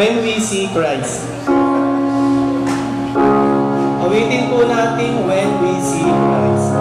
When We See Christ. Awitin po natin When We See Christ.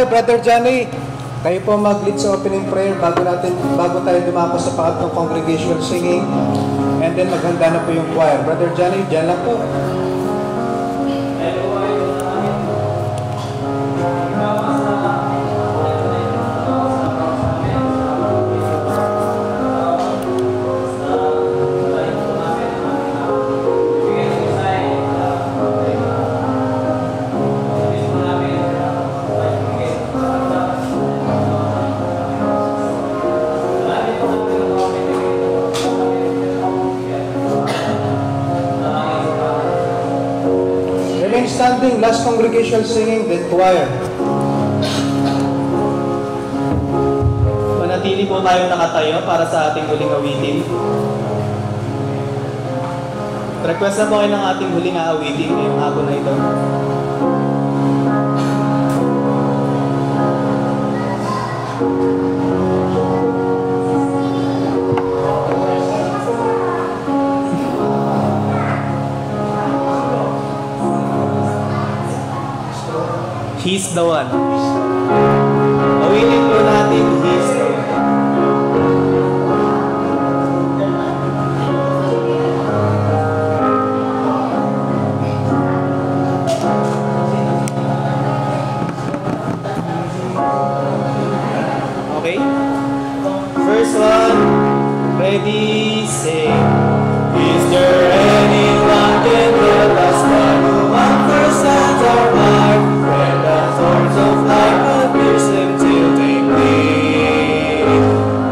Brother Johnny, kayo po mag-lead sa opening prayer bago tayo dumako sa pangatlong congregational singing, and then maghanda na po yung choir. Brother Johnny, dyan lang po. last congregational singing, then choir. Manatili po tayong nakatayo para sa ating huling awitin. Request na po kayo ng ating huling aawitin ngayong hapon na ito. He's the one. Awitin po natin, He's the one. Okay? First one, ready, say. Is there anyone can help us? One who understands our heart when the thorns of life pierce them till they bleed.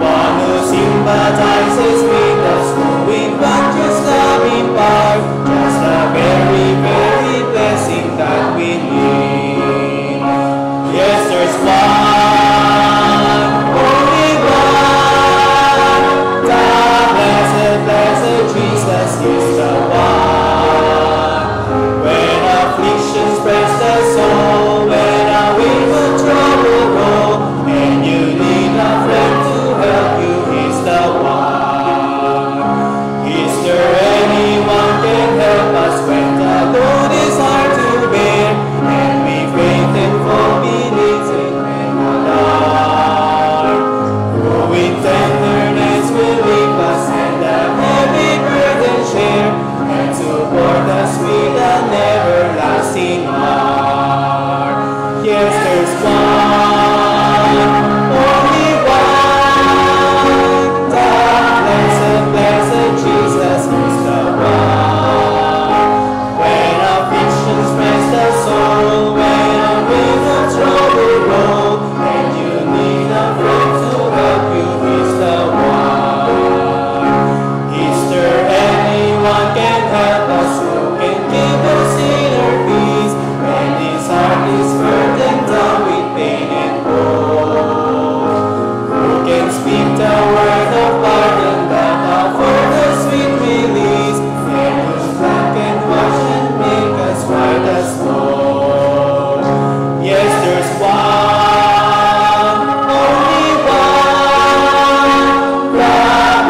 One who sympathizes with us, knowing what just love impart, just the very, very blessing that we need. Yes, there's one, only one, the blessed, blessed Jesus is the one. When afflictions press the soul, when a wave of trouble roll, and you need a friend to help you, He's the one. Is there anyone can help us when the load is hard to bear, and we faint and fall beneath it and alarm? Who in tenderness will leave us and the heavy burden share, and support us with an everlasting heart. Yes, there's one, only one, the blessed, blessed Jesus is the one. When afflictions press the soul, when a wave of trouble roll, and you need a friend to help you, He's the one. Is there anyone can help us, who can give us inner peace when his heart is burdened down with pain and woe? Who can speak the word of pardon that offers the sweet release, and whose blood can wash and make us white as snow? Yes, there's one, only one, the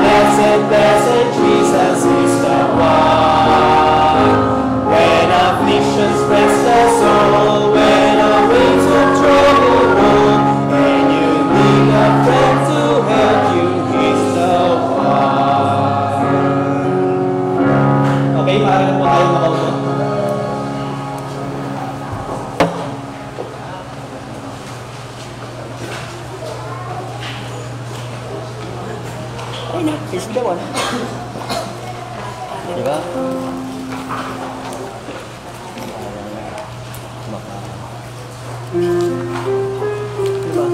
blessed, blessed Jesus is the one. When afflictions press the soul, when a waves of trouble roll, and you need a friend to help you, He's the one. Okay, maaari na po tayo makaupo. Ay na, He's the one. Diba? Diba?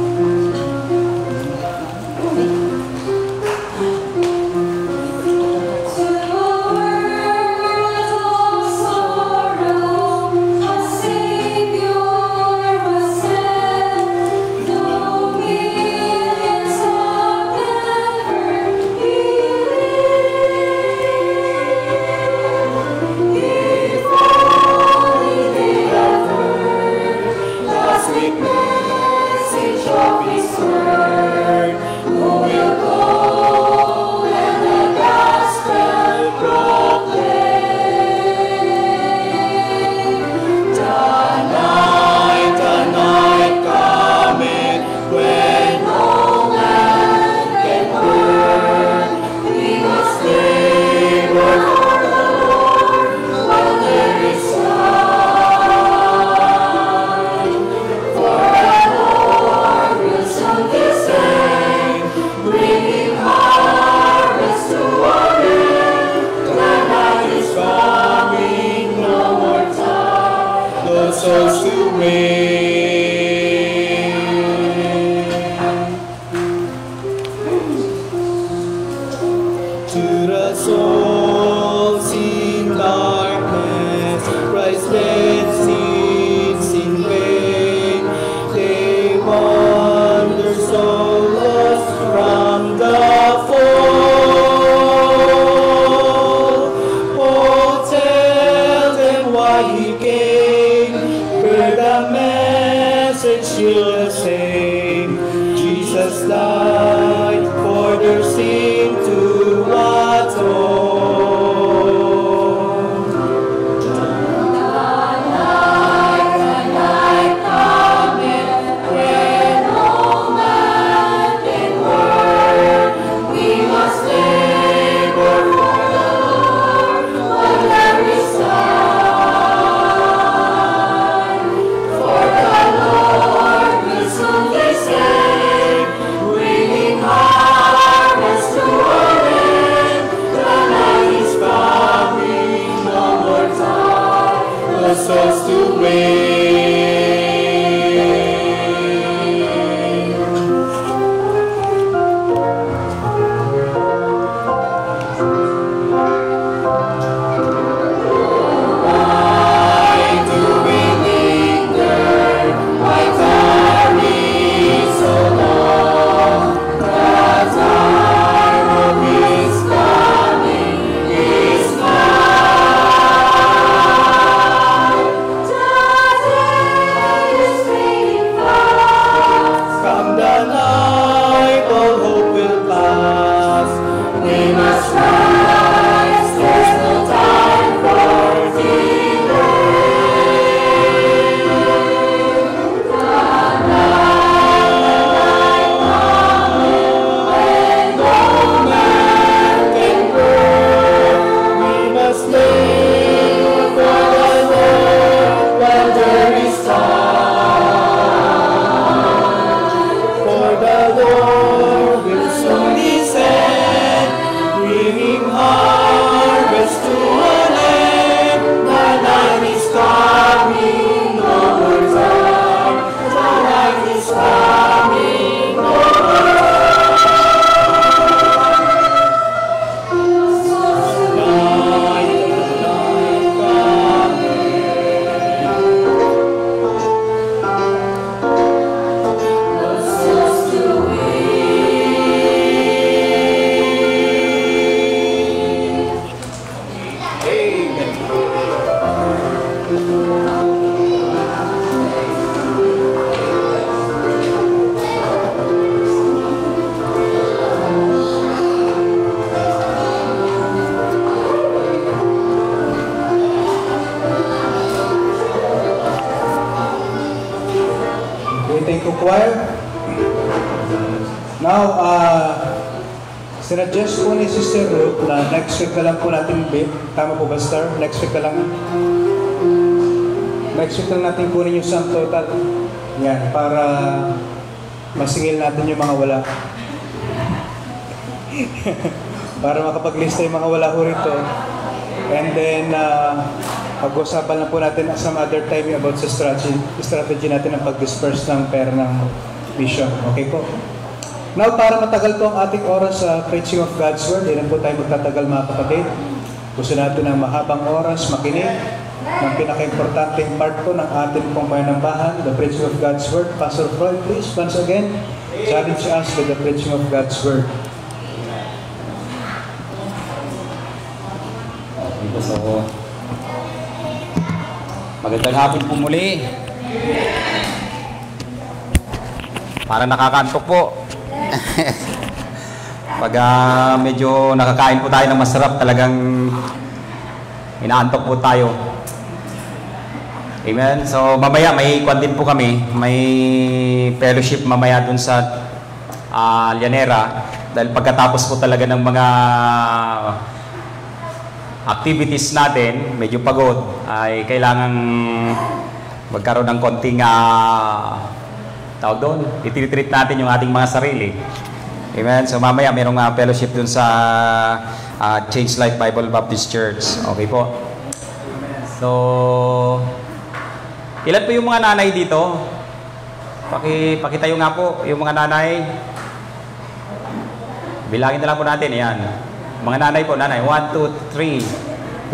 souls to win. To the souls in darkness, Christ let see. Sinuggest po ni Sister Ruth na next week na lang po natin, tama po ba, Star? Next week na lang. Next week lang natin kunin yung sum total. Yan, para masingil natin yung mga wala. Para makapaglista yung mga wala ho rito. And then, pag-usapan lang po natin some other time about sa strategy natin ng pag-disperse ng pera ng mission. Okay po? Now, para matagal po ang ating oras sa preaching of God's Word, hindi po tayo magtatagal mga kapatid. Gusto natin ng mahabang oras, makinig ng pinaka-importanting part po ng ating pong panambahan, the preaching of God's Word. Pastor Floyd, please, once again, challenge us with the preaching of God's Word. So, magandang hapon po muli. Para nakakantok po. Pag medyo nakakain po tayo ng masarap, talagang inaantok po tayo. Amen. So mamaya may kwan din po kami, may fellowship mamaya dun sa Llanera, dahil pagkatapos po talaga ng mga activities natin, medyo pagod, ay kailangang magkaroon ng konting tawag doon, ititreat natin yung ating mga sarili. Amen. So mamaya mayroong fellowship dun sa Change Life Bible Baptist Church. Okay po. So ilan po yung mga nanay dito? Pakitayo nga po yung mga nanay. Bilangin na lang po natin. Ayan. Mga nanay po, nanay. 1, 2, 3,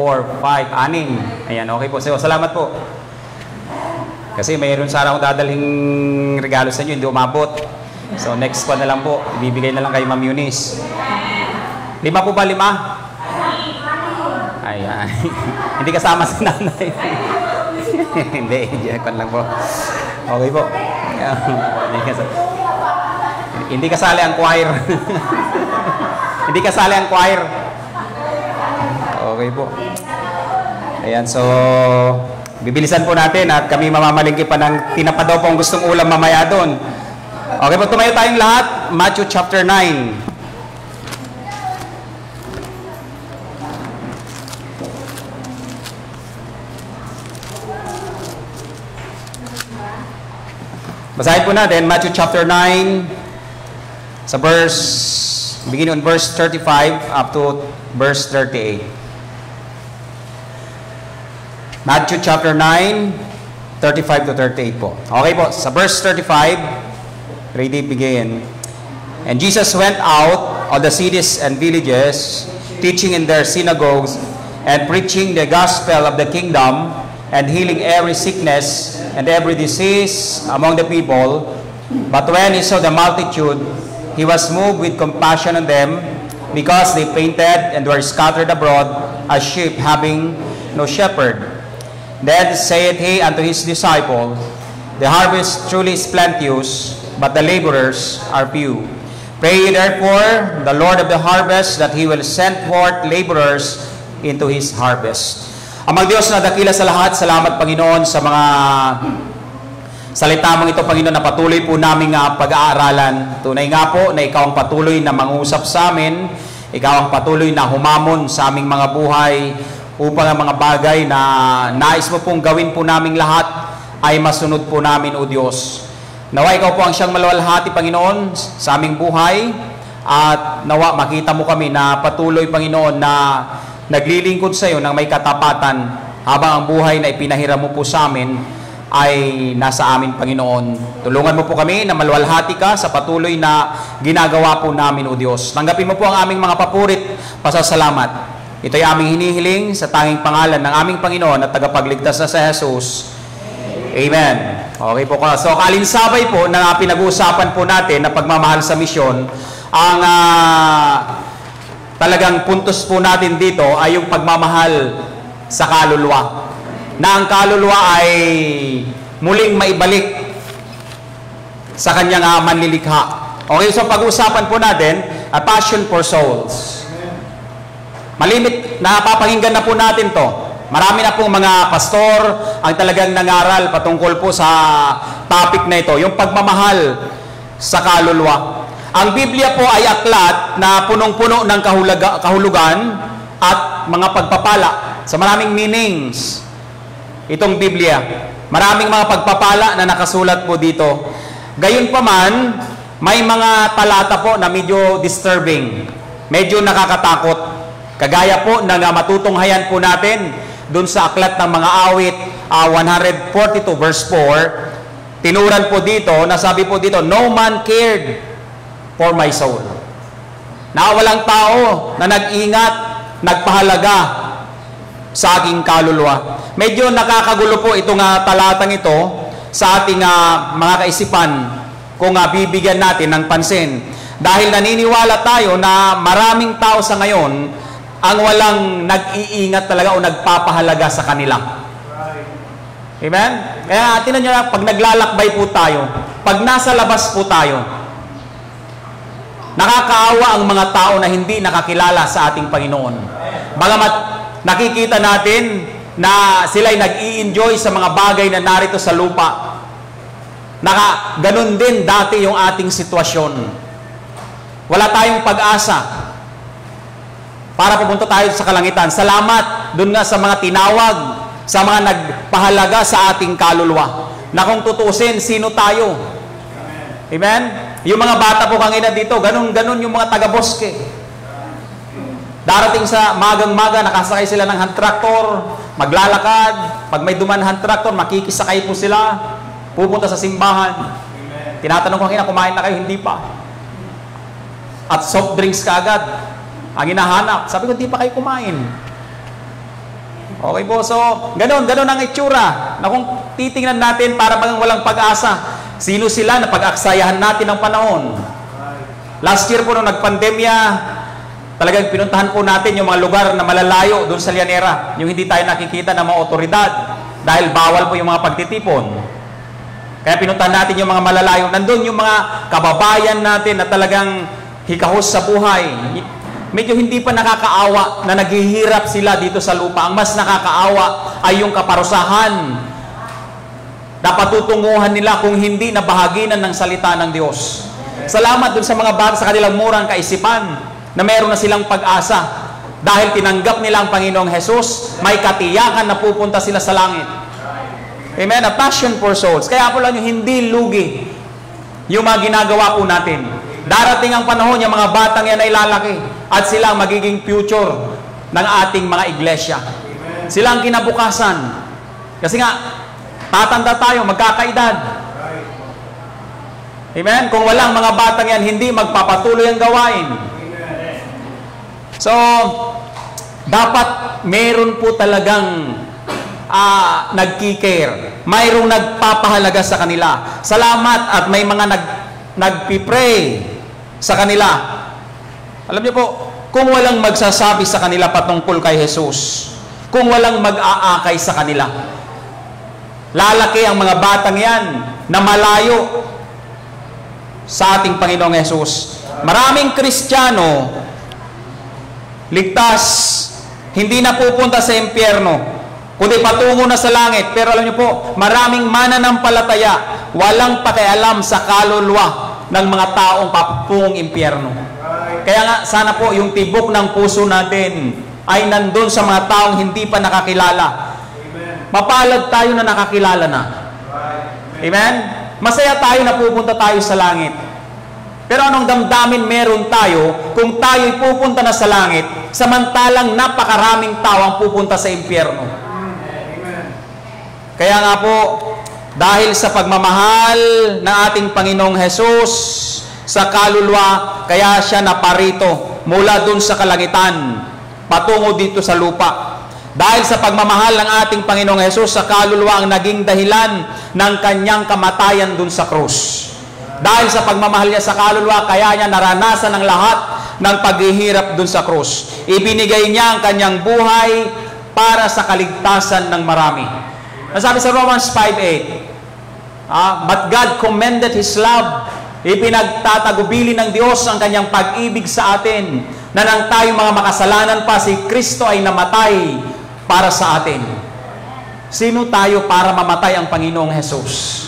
4, 5, 6. Ayan, okay po. So, salamat po. Kasi mayroon sana akong dadalhin regalo sa inyo, hindi umabot. So, next pa na lang po. Ibibigay na lang kay Ma'am Eunice. 5 po ba? 5? Ayan. Hindi kasama si nanay. Hindi, kan lang po. Okay po. Hindi kasali ang choir. Hindi kasali ang choir. Okay po. Ayan, so bibilisan po natin at kami mamamalingki pa ng tinapa daw po ang gustong ulam mamaya doon. Okay po, tumayo tayong lahat. Matthew chapter 9. Basahin po natin Matthew chapter 9 sa beginning on verse 35 up to verse 38. Matthew chapter 9, 35 to 38 po. Okay po, sa verse 35, ready begin. And Jesus went out of the cities and villages, teaching in their synagogues, and preaching the gospel of the kingdom, and healing every sickness and every disease among the people. But when he saw the multitude, he was moved with compassion on them, because they fainted and were scattered abroad as sheep having no shepherd. Then saith he unto his disciples, The harvest truly is plenteous, but the laborers are few. Pray ye therefore the Lord of the harvest, that he will send forth laborers into his harvest. Amang Diyos na dakila sa lahat, salamat Panginoon sa mga salita mong ito, Panginoon, na patuloy po namin pag-aaralan. Tunay nga po na ikaw ang patuloy na mangusap sa amin, ikaw ang patuloy na humamon sa aming mga buhay, upang ang mga bagay na nais mo pong gawin po naming lahat ay masunod po namin, O Diyos. Nawa ikaw po ang siyang maluwalhati, Panginoon, sa aming buhay, at nawa makita mo kami na patuloy, Panginoon, na naglilingkod sa iyo ng may katapatan, habang ang buhay na ipinahiram mo po sa amin ay nasa amin, Panginoon. Tulungan mo po kami na maluwalhati ka sa patuloy na ginagawa po namin, O Diyos. Tanggapin mo po ang aming mga papurit, pasasalamat. Ito'y aming hinihiling sa tanging pangalan ng aming Panginoon at tagapagligtas na sa Jesus. Amen. Okay po. So, kalinsabay po na pinag-uusapan po natin na pagmamahal sa misyon, ang talagang puntos po natin dito ay yung pagmamahal sa kaluluwa. Na ang kaluluwa ay muling maibalik sa kanyang manlilikha. Okay, so pag-uusapan po natin, a passion for souls. Malimit, napapakinggan na po natin to. Marami na pong mga pastor ang talagang nangaral patungkol po sa topic na ito, yung pagmamahal sa kaluluwa. Ang Biblia po ay aklat na punong-puno ng kahulugan at mga pagpapala sa maraming meanings. Itong Biblia, maraming mga pagpapala na nakasulat po dito. Gayunpaman, may mga talata po na medyo disturbing, medyo nakakatakot. Kagaya po ng matutunghayan po natin dun sa aklat ng mga awit 142 verse 4. Tinuran po dito, nasabi po dito, no man cared for my soul. Na walang tao na nag-ingat, nagpahalaga sa aking kaluluwa. Medyo nakakagulo po itong talatang ito sa ating mga kaisipan kung bibigyan natin ng pansin. Dahil naniniwala tayo na maraming tao sa ngayon ang walang nag-iingat talaga o nagpapahalaga sa kanila. Amen? Kaya tinan nyo na, pag naglalakbay po tayo, pag nasa labas po tayo, nakakaawa ang mga tao na hindi nakakilala sa ating Panginoon. Bagamat nakikita natin na sila'y nag-i-enjoy sa mga bagay na narito sa lupa. Ganun din dati yung ating sitwasyon. Wala tayong pag-asa para pupunta tayo sa kalangitan. Salamat dun nga sa mga tinawag, sa mga nagpahalaga sa ating kaluluwa. Na kung tutusin, sino tayo? Amen? Yung mga bata po kanina dito, ganun yung mga taga-boske. Darating sa magang-maga, nakasakay sila ng hand tractor, maglalakad. Pag may duman hand tractor, makikisakay po sila, pupunta sa simbahan. Tinatanong ko kanina, kumain na kayo? Hindi pa. At soft drinks kaagad ang hinahanap. Sabi ko, hindi pa kayo kumain. Okay po, so, ganun ang itsura. Na kung titingnan natin, para bang walang pag-asa. Sino sila na pag-aksayahan natin ng panahon? Last year po nung nagpandemya, talagang pinuntahan po natin yung mga lugar na malalayo doon sa Llanera. Yung hindi tayo nakikita ng mga otoridad dahil bawal po yung mga pagtitipon. Kaya pinuntahan natin yung mga malalayo. Nandun yung mga kababayan natin na talagang hikahos sa buhay. Medyo hindi pa nakakaawa na naghihirap sila dito sa lupa. Ang mas nakakaawa ay yung kaparusahan na patutunguhan nila kung hindi na bahaginan ng salita ng Diyos. Salamat dun sa mga bata sa kanilang murang kaisipan na meron na silang pag-asa. Dahil tinanggap nila ang Panginoong Jesus, may katiyakan na pupunta sila sa langit. Amen? A passion for souls. Kaya po lang yung hindi lugi yung mga ginagawa po natin. Darating ang panahon, yung mga batang yan ay lalaki at sila ang magiging future ng ating mga iglesia. Sila ang kinabukasan. Kasi nga, tatanda tayo, magkakaedad. Amen? Kung walang mga batang yan, hindi magpapatuloy ang gawain. So, dapat meron po talagang nagkikare. Mayroong nagpapahalaga sa kanila. Salamat at may mga nagpipray sa kanila. Alam niyo po, kung walang magsasabi sa kanila patungkol kay Jesus, kung walang mag-aakay sa kanila, lalaki ang mga batang yan na malayo sa ating Panginoong Jesus. Maraming Kristiyano ligtas, hindi na pupunta sa impyerno, kundi patungo na sa langit. Pero alam niyo po, maraming mananampalataya walang pakialam sa kaluluwa ng mga taong papatungong impyerno. Kaya nga, sana po yung tibok ng puso natin ay nandun sa mga taong hindi pa nakakilala. Mapalad tayo na nakakilala na. Amen? Masaya tayo na pupunta tayo sa langit. Pero anong damdamin meron tayo kung tayo'y pupunta na sa langit, samantalang napakaraming tao ang pupunta sa impyerno? Kaya nga po, dahil sa pagmamahal ng ating Panginoong Jesus sa kaluluwa, kaya siya naparito mula dun sa kalangitan, patungo dito sa lupa. Dahil sa pagmamahal ng ating Panginoong Jesus sa kaluluwa ang naging dahilan ng kanyang kamatayan dun sa krus. Dahil sa pagmamahal niya sa kaluluwa, kaya niya naranasan ang lahat ng paghihirap dun sa krus. Ibinigay niya ang kanyang buhay para sa kaligtasan ng marami. Nasabi sa Romans 5:8, but God commended His love. Ipinagtatagubili ng Diyos ang kanyang pag-ibig sa atin, na nang tayo mga makasalanan pa, si Kristo ay namatay para sa atin. Sino tayo para mamatay ang Panginoong Jesus?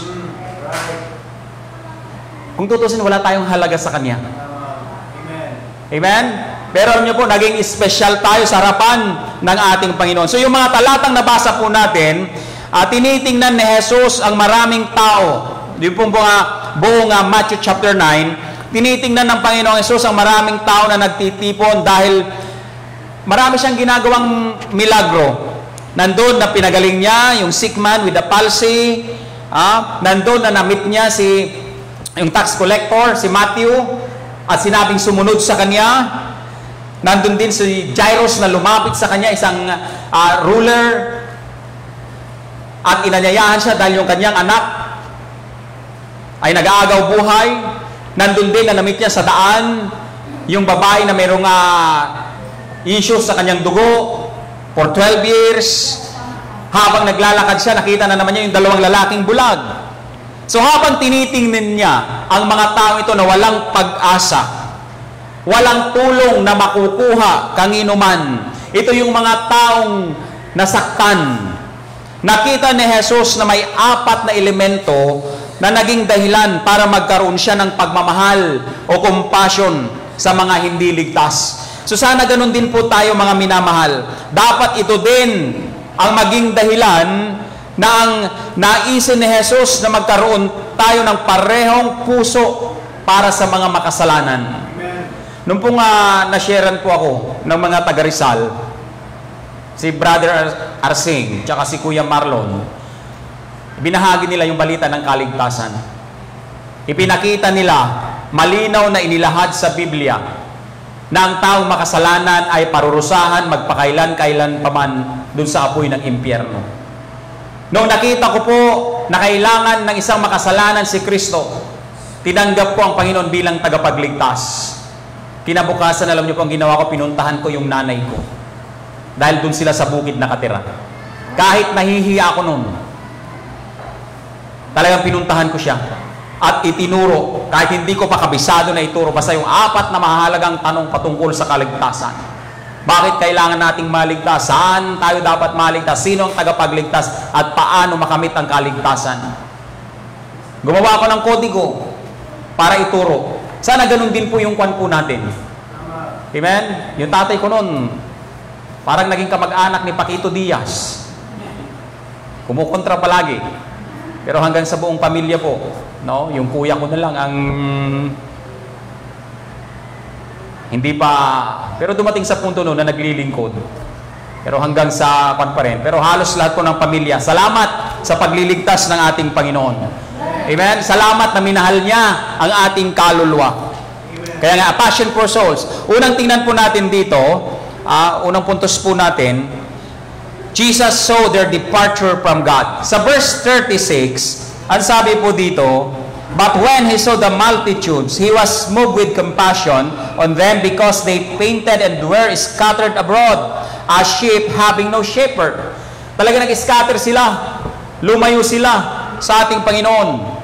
Kung tutusin, wala tayong halaga sa Kanya. Amen? Pero alam niyo po, naging special tayo sa harapan ng ating Panginoon. So yung mga talatang nabasa po natin, tinitingnan ni Jesus ang maraming tao. Yung pong buong Matthew chapter 9, tinitingnan ng Panginoong Jesus ang maraming tao na nagtitipon dahil marami siyang ginagawang milagro. Nandun na pinagaling niya yung sick man with the palsy. Nandun na na-meet niya yung tax collector, si Matthew, at sinabing sumunod sa kanya. Nandun din si Jairus na lumapit sa kanya, isang ruler, at inanyayahan siya dahil yung kanyang anak ay nag-aagaw buhay. Nandun din na na-meet niya sa daan yung babae na mayroong issues sa kanyang dugo for 12 years. Habang naglalakad siya, nakita na naman niya yung dalawang lalaking bulag. So habang tinitingnan niya ang mga tao ito na walang pag-asa, walang tulong na makukuha kanginuman, ito yung mga taong nasaktan, nakita ni Jesus na may 4 na elemento na naging dahilan para magkaroon siya ng pagmamahal o compassion sa mga hindi ligtas. So sana ganun din po tayo mga minamahal. Dapat ito din ang maging dahilan na ang naisin ni Jesus na magkaroon tayo ng parehong puso para sa mga makasalanan. Nung pong nasharean po ako ng mga taga Rizal, si Brother Arsing, tsaka si Kuya Marlon, binahagi nila yung balita ng kaligtasan. Ipinakita nila, malinaw na inilahad sa Biblia, na ang taong makasalanan ay parurusahan magpakailan-kailan paman dun sa apoy ng impyerno. Noong nakita ko po na kailangan ng isang makasalanan si Kristo, tinanggap ko ang Panginoon bilang tagapagligtas. Kinabukasan, alam niyo po ang ginawa ko, pinuntahan ko yung nanay ko. Dahil dun sila sa bukid nakatira. Kahit nahihiya ako noon, talagang pinuntahan ko siya. At itinuro, kahit hindi ko pa kabisado na ituro, basta yung 4 na mahalagang tanong patungkol sa kaligtasan. Bakit kailangan nating maligtas? Saan tayo dapat maligtas? Sino ang tagapagligtas? At paano makamit ang kaligtasan? Gumawa ako ng kodigo para ituro. Sana ganun din po yung kwan po natin. Amen? Yung tatay ko noon, parang naging kamag-anak ni Paquito Diaz. Kumukontra palagi. Pero hanggang sa buong pamilya po, no? Yung kuya ko na lang ang hindi pa, pero dumating sa punto noon na naglilingkod. Pero hanggang sa kwan pa rin. Pero halos lahat po ng pamilya, salamat sa pagliligtas ng ating Panginoon. Amen? Salamat na minahal niya ang ating kaluluwa. Kaya nga, passion for souls. Unang tingnan po natin dito, unang puntos po natin, Jesus saw their departure from God. Sa verse 36, ang sabi po dito, but when he saw the multitudes, he was moved with compassion on them because they fainted and were scattered abroad as sheep having no shepherd. Talaga nag-scatter sila. Lumayo sila sa ating Panginoon.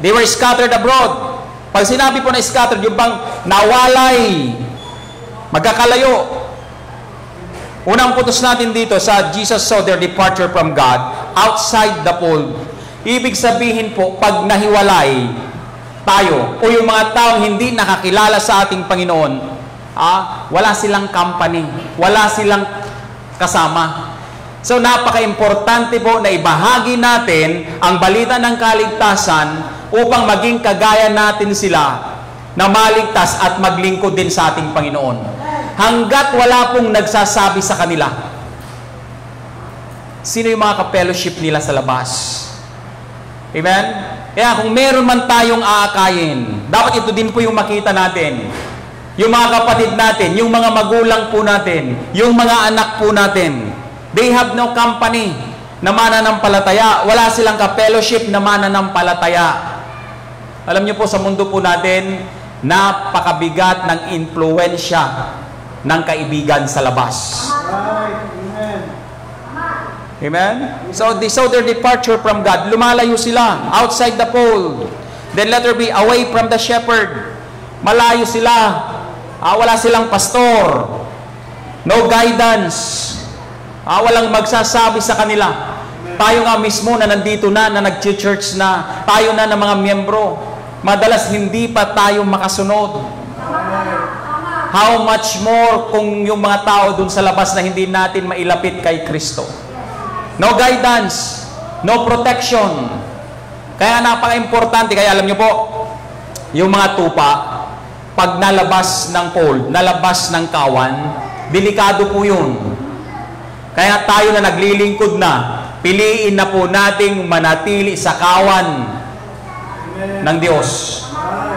They were scattered abroad. Pag sinabi po na scattered, yung bang nawalay, magkakalayo. Unang putos natin dito sa Jesus saw their departure from God outside the fold. Ibig sabihin po, pag nahiwalay tayo o yung mga taong hindi nakakilala sa ating Panginoon, wala silang company, wala silang kasama. So napaka-importante po na ibahagi natin ang balita ng kaligtasan upang maging kagaya natin sila na maligtas at maglingkod din sa ating Panginoon. Hanggat wala pong nagsasabi sa kanila, sino yung mga ka-fellowship nila sa labas? Amen? Kaya kung meron man tayong aakayin, dapat ito din po yung makita natin. Yung mga kapatid natin, yung mga magulang po natin, yung mga anak po natin, they have no company na mananampalataya. Wala silang ka-fellowship na mananampalataya. Alam niyo po, sa mundo po natin, napakabigat ng impluwensya ng kaibigan sa labas. Amen? So they saw their departure from God. Lumalayo sila outside the fold. Then let her be away from the shepherd. Malayo sila. Wala silang pastor. No guidance. Walang magsasabi sa kanila. Tayo nga mismo na nandito na nag-church na, tayo na ng mga miyembro, madalas hindi pa tayo makasunod. How much more kung yung mga tao dun sa labas na hindi natin mailapit kay Kristo. No guidance, no protection. Kaya napaka-importante, kaya alam nyo po, yung mga tupa, pag nalabas ng fold, nalabas ng kawan, delikado po yun. Kaya tayo na naglilingkod na, piliin na po nating manatili sa kawan ng Diyos.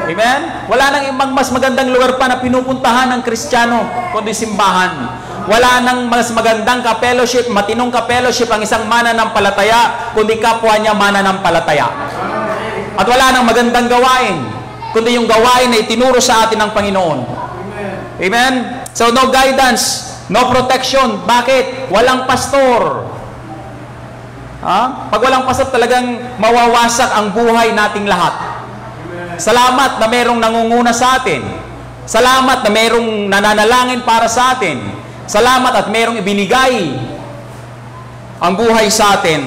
Amen? Wala nang ibang mas magandang lugar pa na pinupuntahan ng Kristiyano kundi simbahan. Wala nang mas magandang ka-fellowship, matinong ka-fellowship ang isang mananampalataya kundi kapwa niya mananampalataya. At wala nang magandang gawain kundi yung gawain na itinuro sa atin ng Panginoon. Amen? So no guidance, no protection. Bakit? Walang pastor. Pag walang pastor, talagang mawawasak ang buhay nating lahat. Salamat na merong nangunguna sa atin. Salamat na merong nananalangin para sa atin. Salamat at merong ibinigay ang buhay sa atin.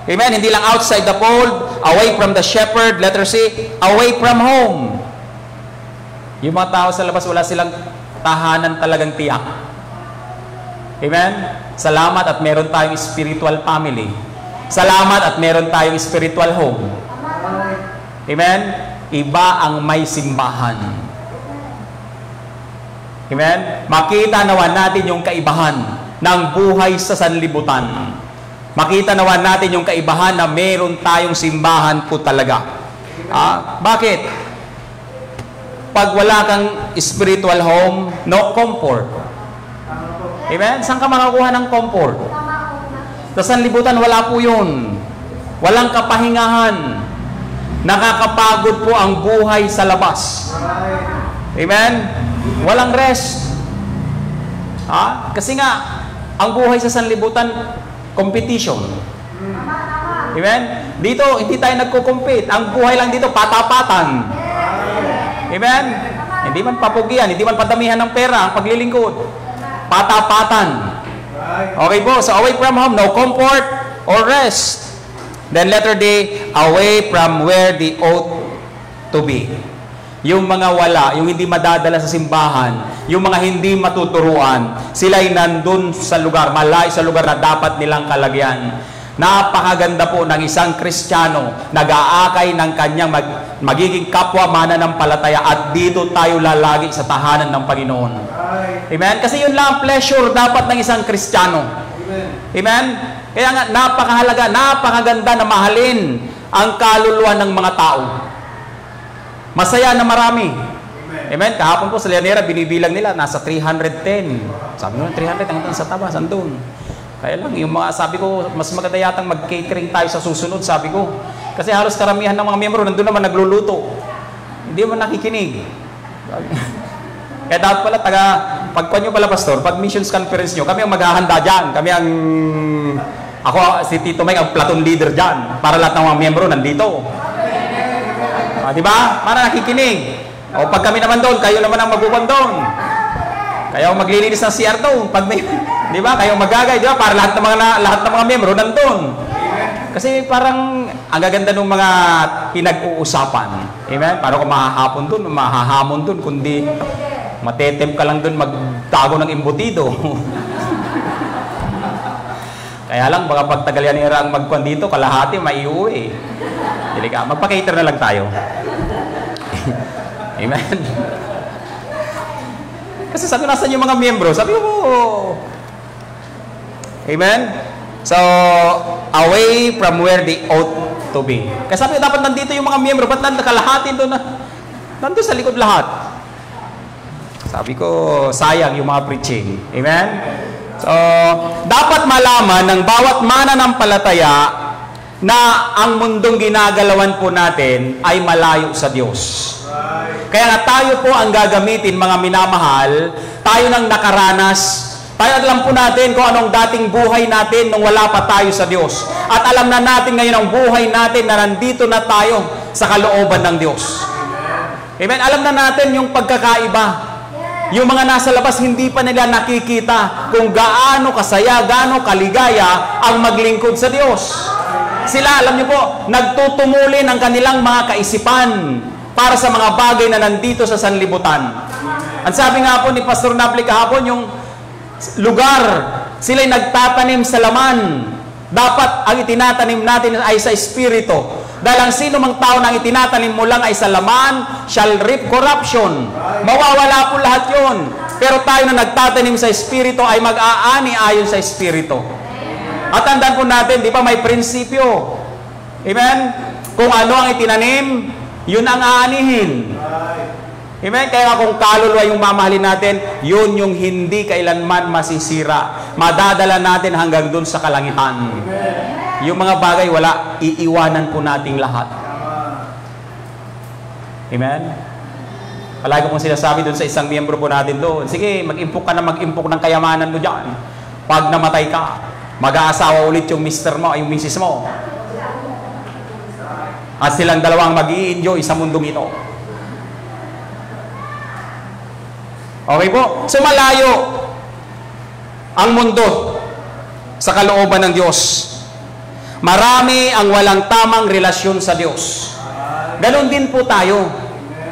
Amen? Hindi lang outside the fold, away from the shepherd, letter C, away from home. Yung mga tao sa labas, wala silang tahanan talagang tiyak. Amen? Salamat at meron tayong spiritual family. Salamat at meron tayong spiritual home. Amen? Iba ang may simbahan. Amen? Makita naman natin yung kaibahan ng buhay sa sanlibutan. Makita naman natin yung kaibahan na meron tayong simbahan po talaga. Bakit? Pag wala kang spiritual home, no comfort. Amen? Saan ka makakuha ng comfort? Sa sanlibutan, wala po yun. Walang kapahingahan. Nakakapagod po ang buhay sa labas. Amen? Walang rest. Kasi nga, ang buhay sa sanlibutan, competition. Amen? Dito, hindi tayo nagko-compete. Ang buhay lang dito, patapatan. Amen? Hindi man papugian, hindi man padamihan ng pera ang paglilingkod. Patapatan. Okay po, so away from home, no comfort or rest. Then letter D, away from where they ought to be. Yung mga wala, yung hindi madadala sa simbahan, yung mga hindi matuturuan, sila'y nandun sa lugar, malayo sa lugar na dapat nilang kalagyan. Napakaganda po ng isang Kristiyano, nag-aakay ng kanyang magiging kapwa mananampalataya at dito tayo lalagi sa tahanan ng Panginoon. Amen? Kasi yun lang ang pleasure dapat ng isang Kristiyano. Amen? Kaya nga, napakahalaga, napakaganda na mahalin ang kaluluwa ng mga tao. Masaya na marami. Amen? Kahapon po sa Llanera, binibilang nila, nasa 310. Sabi mo, 300 hanggang sa tabas, andun. Kaya lang, yung mga, sabi ko, mas maganda yatang mag-catering tayo sa susunod, sabi ko. Kasi halos karamihan ng mga miyembro, nandun naman nagluluto. Hindi man nakikinig. Kaya dapat pala, pagkuhan nyo pala, Pastor, pag missions conference nyo, kami ang maghahanda dyan. Kami ang, ako, si Tito Mike, ang platoon leader dyan. Para lahat ng mga miyembro nandito. Diba? Para nakikinig. O pag kami naman doon, kayo naman ang magbubuan doon. Kayo ang maglilinis ng CR doon. Pag may, diba? Kayo ang magagay, diba? Para lahat ng mga miyembro nandun. Kasi parang ang gaganda ng mga pinag-uusapan. Amen? Para kung mahahapon doon, mahahamon doon, kundi matetemp ka lang doon magtago ng imbutido. Kaya lang, baka pag tagal yan ang magkuhan dito, kalahati, maiuwi. Magpa-cater na lang tayo. Amen? Kasi sabi ko, nasan yung mga miyembro? Sabi ko, amen? So, away from where they ought to be. Kasi sabi ko, dapat nandito yung mga miyembro. Ba't kalahati doon na? Nandito sa likod lahat. Sabi ko, sayang yung mga preaching. Amen? So, dapat malaman ng bawat mananampalataya na ang mundong ginagalawan po natin ay malayo sa Diyos. Kaya nga tayo po ang gagamitin, mga minamahal, tayo nang nakaranas. Tayo alam po natin kung anong dating buhay natin nung wala pa tayo sa Diyos. At alam na natin ngayon ang buhay natin na nandito na tayo sa kalooban ng Diyos. Amen? Alam na natin yung pagkakaiba. Yung mga nasa labas, hindi pa nila nakikita kung gaano kasaya, gaano kaligaya ang maglingkod sa Diyos. Sila, alam niyo po, nagtutumulin ang kanilang mga kaisipan para sa mga bagay na nandito sa sanlibutan. Ang sabi nga po ni Pastor Napoli kahapon, yung lugar, sila'y nagtatanim sa laman. Dapat ang itinatanim natin ay sa Espiritu. Dahil ang sino mang tao na itinatanim mo lang ay sa laman, shall reap corruption. Mawawala po lahat yun. Pero tayo na nagtatanim sa Espiritu ay mag-aani ayon sa Espiritu. At tandaan po natin, di ba may prinsipyo? Amen? Kung ano ang itinanim, yun ang aanihin. Amen? Kaya kung kaluluwa yung mamahalin natin, yun yung hindi kailanman masisira. Madadala natin hanggang dun sa kalangitan. Yung mga bagay, wala, iiwanan po nating lahat. Amen? Palagi ko pong sinasabi dun sa isang miyembro po natin doon, sige, mag-impok ka na mag-impok ng kayamanan mo dyan. Pag namatay ka, mag-aasawa ulit yung mister mo, yung misis mo. At silang dalawang mag-i-enjoy sa mundong ito. Okay po? So malayo ang mundo sa kalooban ng Diyos. Marami ang walang tamang relasyon sa Diyos. Ganon din po tayo.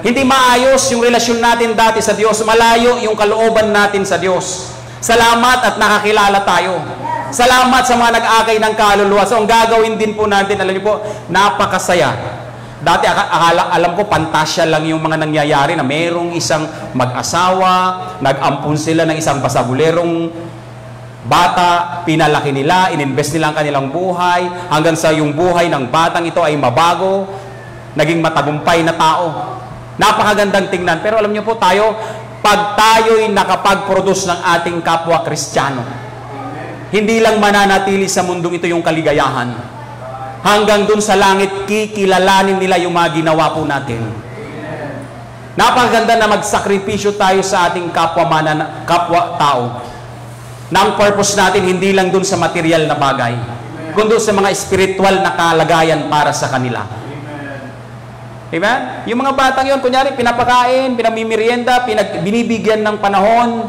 Hindi maayos yung relasyon natin dati sa Diyos. Malayo yung kalooban natin sa Diyos. Salamat at nakakilala tayo. Salamat sa mga nag-akay ng kaluluwa. So ang gagawin din po natin, alam niyo po, napakasaya. Dati alam ko pantasya lang yung mga nangyayari na merong isang mag-asawa, nag-ampun sila ng isang basabulerong bata, pinalaki nila, ininvest nila ang kanilang buhay, hanggang sa yung buhay ng batang ito ay mabago, naging matagumpay na tao. Napakagandang tingnan. Pero alam niyo po tayo, pag tayo'y nakapag-produce ng ating kapwa Kristiyano, hindi lang mananatili sa mundong ito yung kaligayahan. Hanggang dun sa langit, kikilalanin nila yung mga ginawa po natin. Napakaganda na magsakripisyo tayo sa ating kapwa-tao. Na ang purpose natin, hindi lang dun sa material na bagay, kundi sa mga spiritual na kalagayan para sa kanila. Amen? Yung mga batang yun, kunyari, pinapakain, pinamimirienda, binibigyan ng panahon.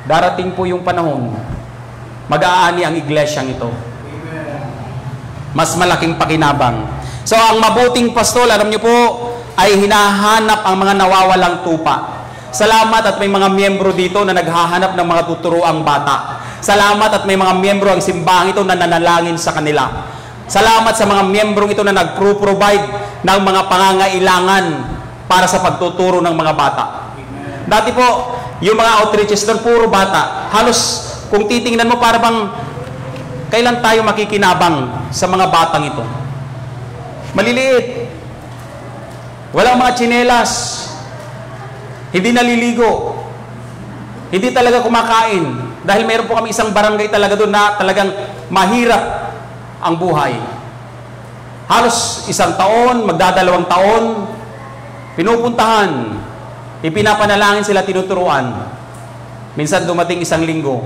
Darating po yung panahon, mag-aani ang iglesyang ito. Mas malaking pakinabang. So, ang mabuting pastol, alam nyo po, ay hinahanap ang mga nawawalang tupa. Salamat at may mga miyembro dito na naghahanap ng mga tuturuang bata. Salamat at may mga miyembro ang simbahang ito na nanalangin sa kanila. Salamat sa mga miyembrong ito na nag-provide ng mga pangangailangan para sa pagtuturo ng mga bata. Dati po, yung mga outreaches doon, puro bata. Halos, kung titingnan mo, para bang kailan tayo makikinabang sa mga batang ito? Maliliit. Walang mga tsinelas. Hindi naliligo. Hindi talaga kumakain. Dahil meron po kami isang barangay talaga doon na talagang mahirap ang buhay. Halos 1 taon, magdadalawang taon, pinupuntahan, ipinapanalangin sila, tinuturuan. Minsan dumating 1 linggo,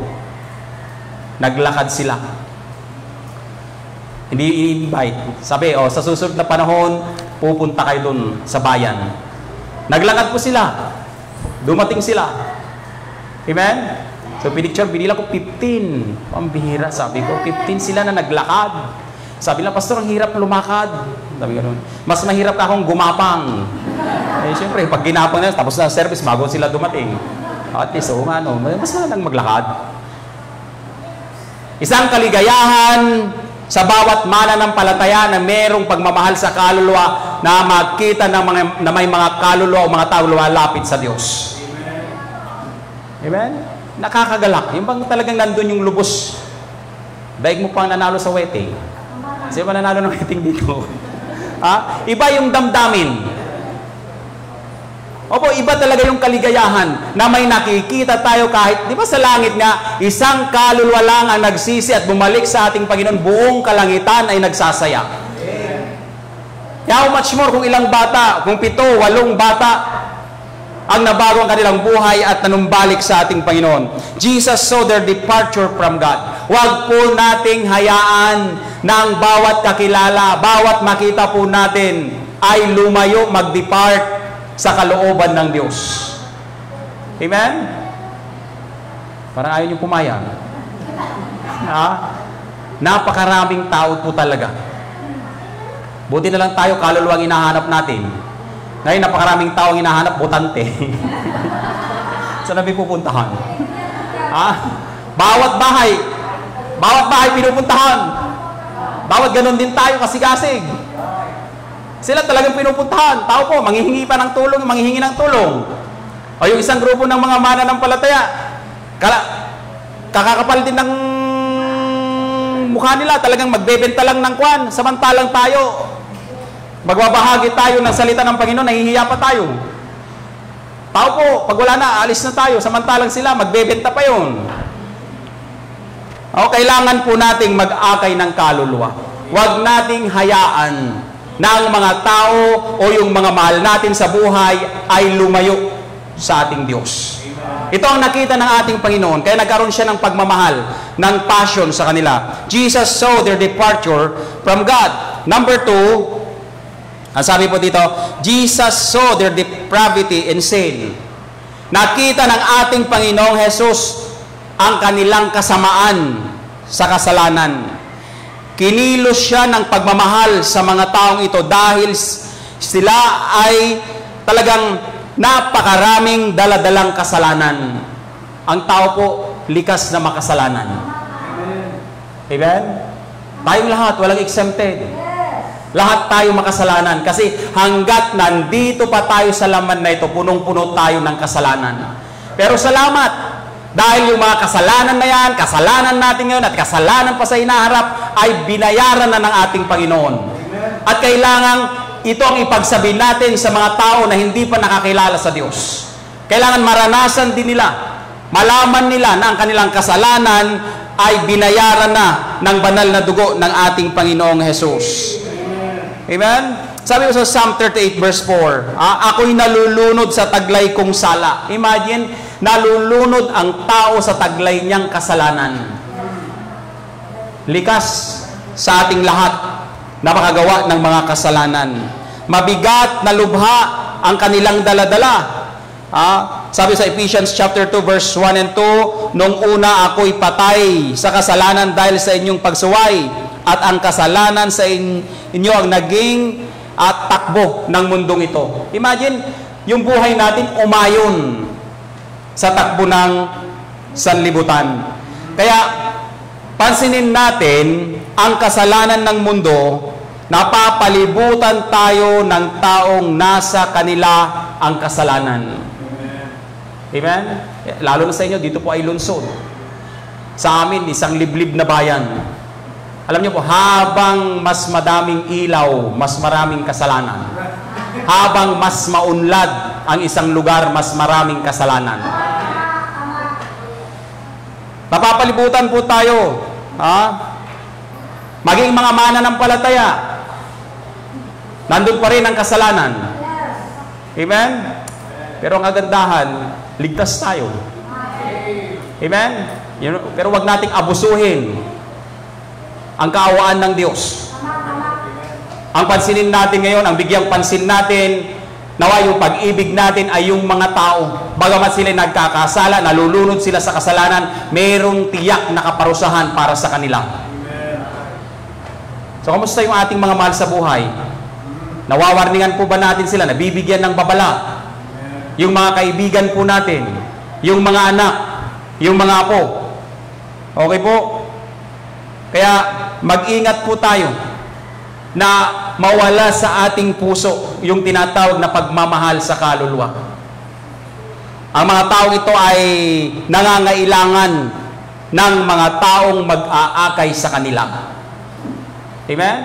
naglakad sila. Hindi i-invite. Sabi, sa susunod na panahon, pupunta kayo dun sa bayan. Naglakad po sila. Dumating sila. Amen? So, pinicture, binila ko 15. Pambihira, sabi ko. 15 sila na naglakad. Sabi lang, Pastor, ang hirap lumakad. Sabi ko, mas mahirap ka akong gumapang. Siyempre, pag ginapang na, tapos na service, bago sila dumating. At least, mas malang maglakad. Isang kaligayahan sa bawat mananampalataya na merong pagmamahal sa kaluluwa na makita na may mga kaluluwa o mga tao lumalapit sa Diyos. Amen? Nakakagalak. Yung bang talagang nandun yung lubos. Daig mo pang nanalo sa wedding. Sino ba nanalo ng wedding dito? Iba yung damdamin. Opo, iba talaga yung kaligayahan na may nakikita tayo kahit, di ba sa langit nga, isang kaluluwa lang ang nagsisi at bumalik sa ating Panginoon, buong kalangitan ay nagsasaya. How much more kung ilang bata, kung 7, 8 bata, ang nabago ang kanilang buhay at nanumbalik sa ating Panginoon. Jesus saw their departure from God. Huwag po nating hayaan na ang bawat kakilala, bawat makita po natin ay lumayo, mag-depart sa kalooban ng Diyos. Amen? Parang ayaw niyo pumayag. Napakaraming tao po talaga Buti na lang tayo, kaluluwang hinahanap natin. Ngayon, napakaraming tao ang hinahanap, botante. Saan namin pupuntahan? Bawat bahay pinupuntahan. Bawat ganun din tayo kasigasig. Sila talagang pinupuntahan. Tao po, manghihingi pa ng tulong, manghihingi ng tulong. O yung isang grupo ng mga mananampalataya, kakakapal din ng mukha nila, talagang magbebenta lang ng kwan, samantalang tayo, magbabahagi tayo ng salita ng Panginoon, nahihiya pa tayo. Tao po, pag wala na, alis na tayo, samantalang sila, magbebenta pa yun. O, kailangan po nating mag-akay ng kaluluwa. Huwag nating hayaan na ang mga tao o yung mga mahal natin sa buhay ay lumayo sa ating Diyos. Ito ang nakita ng ating Panginoon, kaya nagkaroon siya ng pagmamahal, ng passion sa kanila. Jesus saw their departure from God. Number 2, ang sabi po dito, Jesus saw their depravity and sin. Nakita ng ating Panginoong Jesus ang kanilang kasamaan sa kasalanan. Kinilos siya ng pagmamahal sa mga taong ito dahil sila ay talagang napakaraming daladalang kasalanan. Ang tao po, likas na makasalanan. Amen? Tayong lahat, walang exempted. Lahat tayo makasalanan. Kasi hanggat nandito pa tayo sa laman na ito, punong-puno tayo ng kasalanan. Pero salamat, dahil yung mga kasalanan na yan, kasalanan natin ngayon at kasalanan pa sa hinaharap, ay binayaran na ng ating Panginoon. At kailangang ito ang ipagsabihin natin sa mga tao na hindi pa nakakilala sa Diyos. Kailangan maranasan din nila, malaman nila na ang kanilang kasalanan ay binayaran na ng banal na dugo ng ating Panginoong Jesus. Amen? Sabi ko sa Psalm 38 verse 4, ako'y nalulunod sa taglay kong sala. Imagine, nalulunod ang tao sa taglay niyang kasalanan. Likas sa ating lahat na makagawa ng mga kasalanan. Mabigat na lubha ang kanilang daladala. Sabi sa Ephesians chapter 2 verse 1 and 2, nung una ako'y patay sa kasalanan dahil sa inyong pagsuway, at ang kasalanan sa inyo ang naging takbo ng mundong ito. Imagine, yung buhay natin umayon sa takbo ng sanlibutan. Kaya, pansinin natin ang kasalanan ng mundo, napapalibutan tayo ng taong nasa kanila ang kasalanan. Amen? Lalo na sa inyo, dito po ay lungsod. Sa amin, isang liblib na bayan. Alam niyo po, habang mas madaming ilaw, mas maraming kasalanan. Habang mas maunlad ang isang lugar, mas maraming kasalanan. Napapalibutan po tayo. Maging mga mananampalataya, nandun pa rin ang kasalanan. Amen? Pero ang kagandahan, ligtas tayo. Amen? Pero wag nating abusuhin ang kaawaan ng Diyos. Ang pansinin natin ngayon, ang bigyang pansin natin, nawa yung pag-ibig natin ay yung mga tao. Bagamat sila nagkakasala, nalulunod sila sa kasalanan, mayroong tiyak na kaparusahan para sa kanila. So, kamusta yung ating mga mahal sa buhay? Nawawarningan po ba natin sila? Nabibigyan ng babala? Yung mga kaibigan po natin, yung mga anak, yung mga apo. Okay po? Kaya, mag-ingat po tayo na mawala sa ating puso yung tinatawag na pagmamahal sa kaluluwa. Ang mga taong ito ay nangangailangan ng mga taong mag-aakay sa kanila. Amen?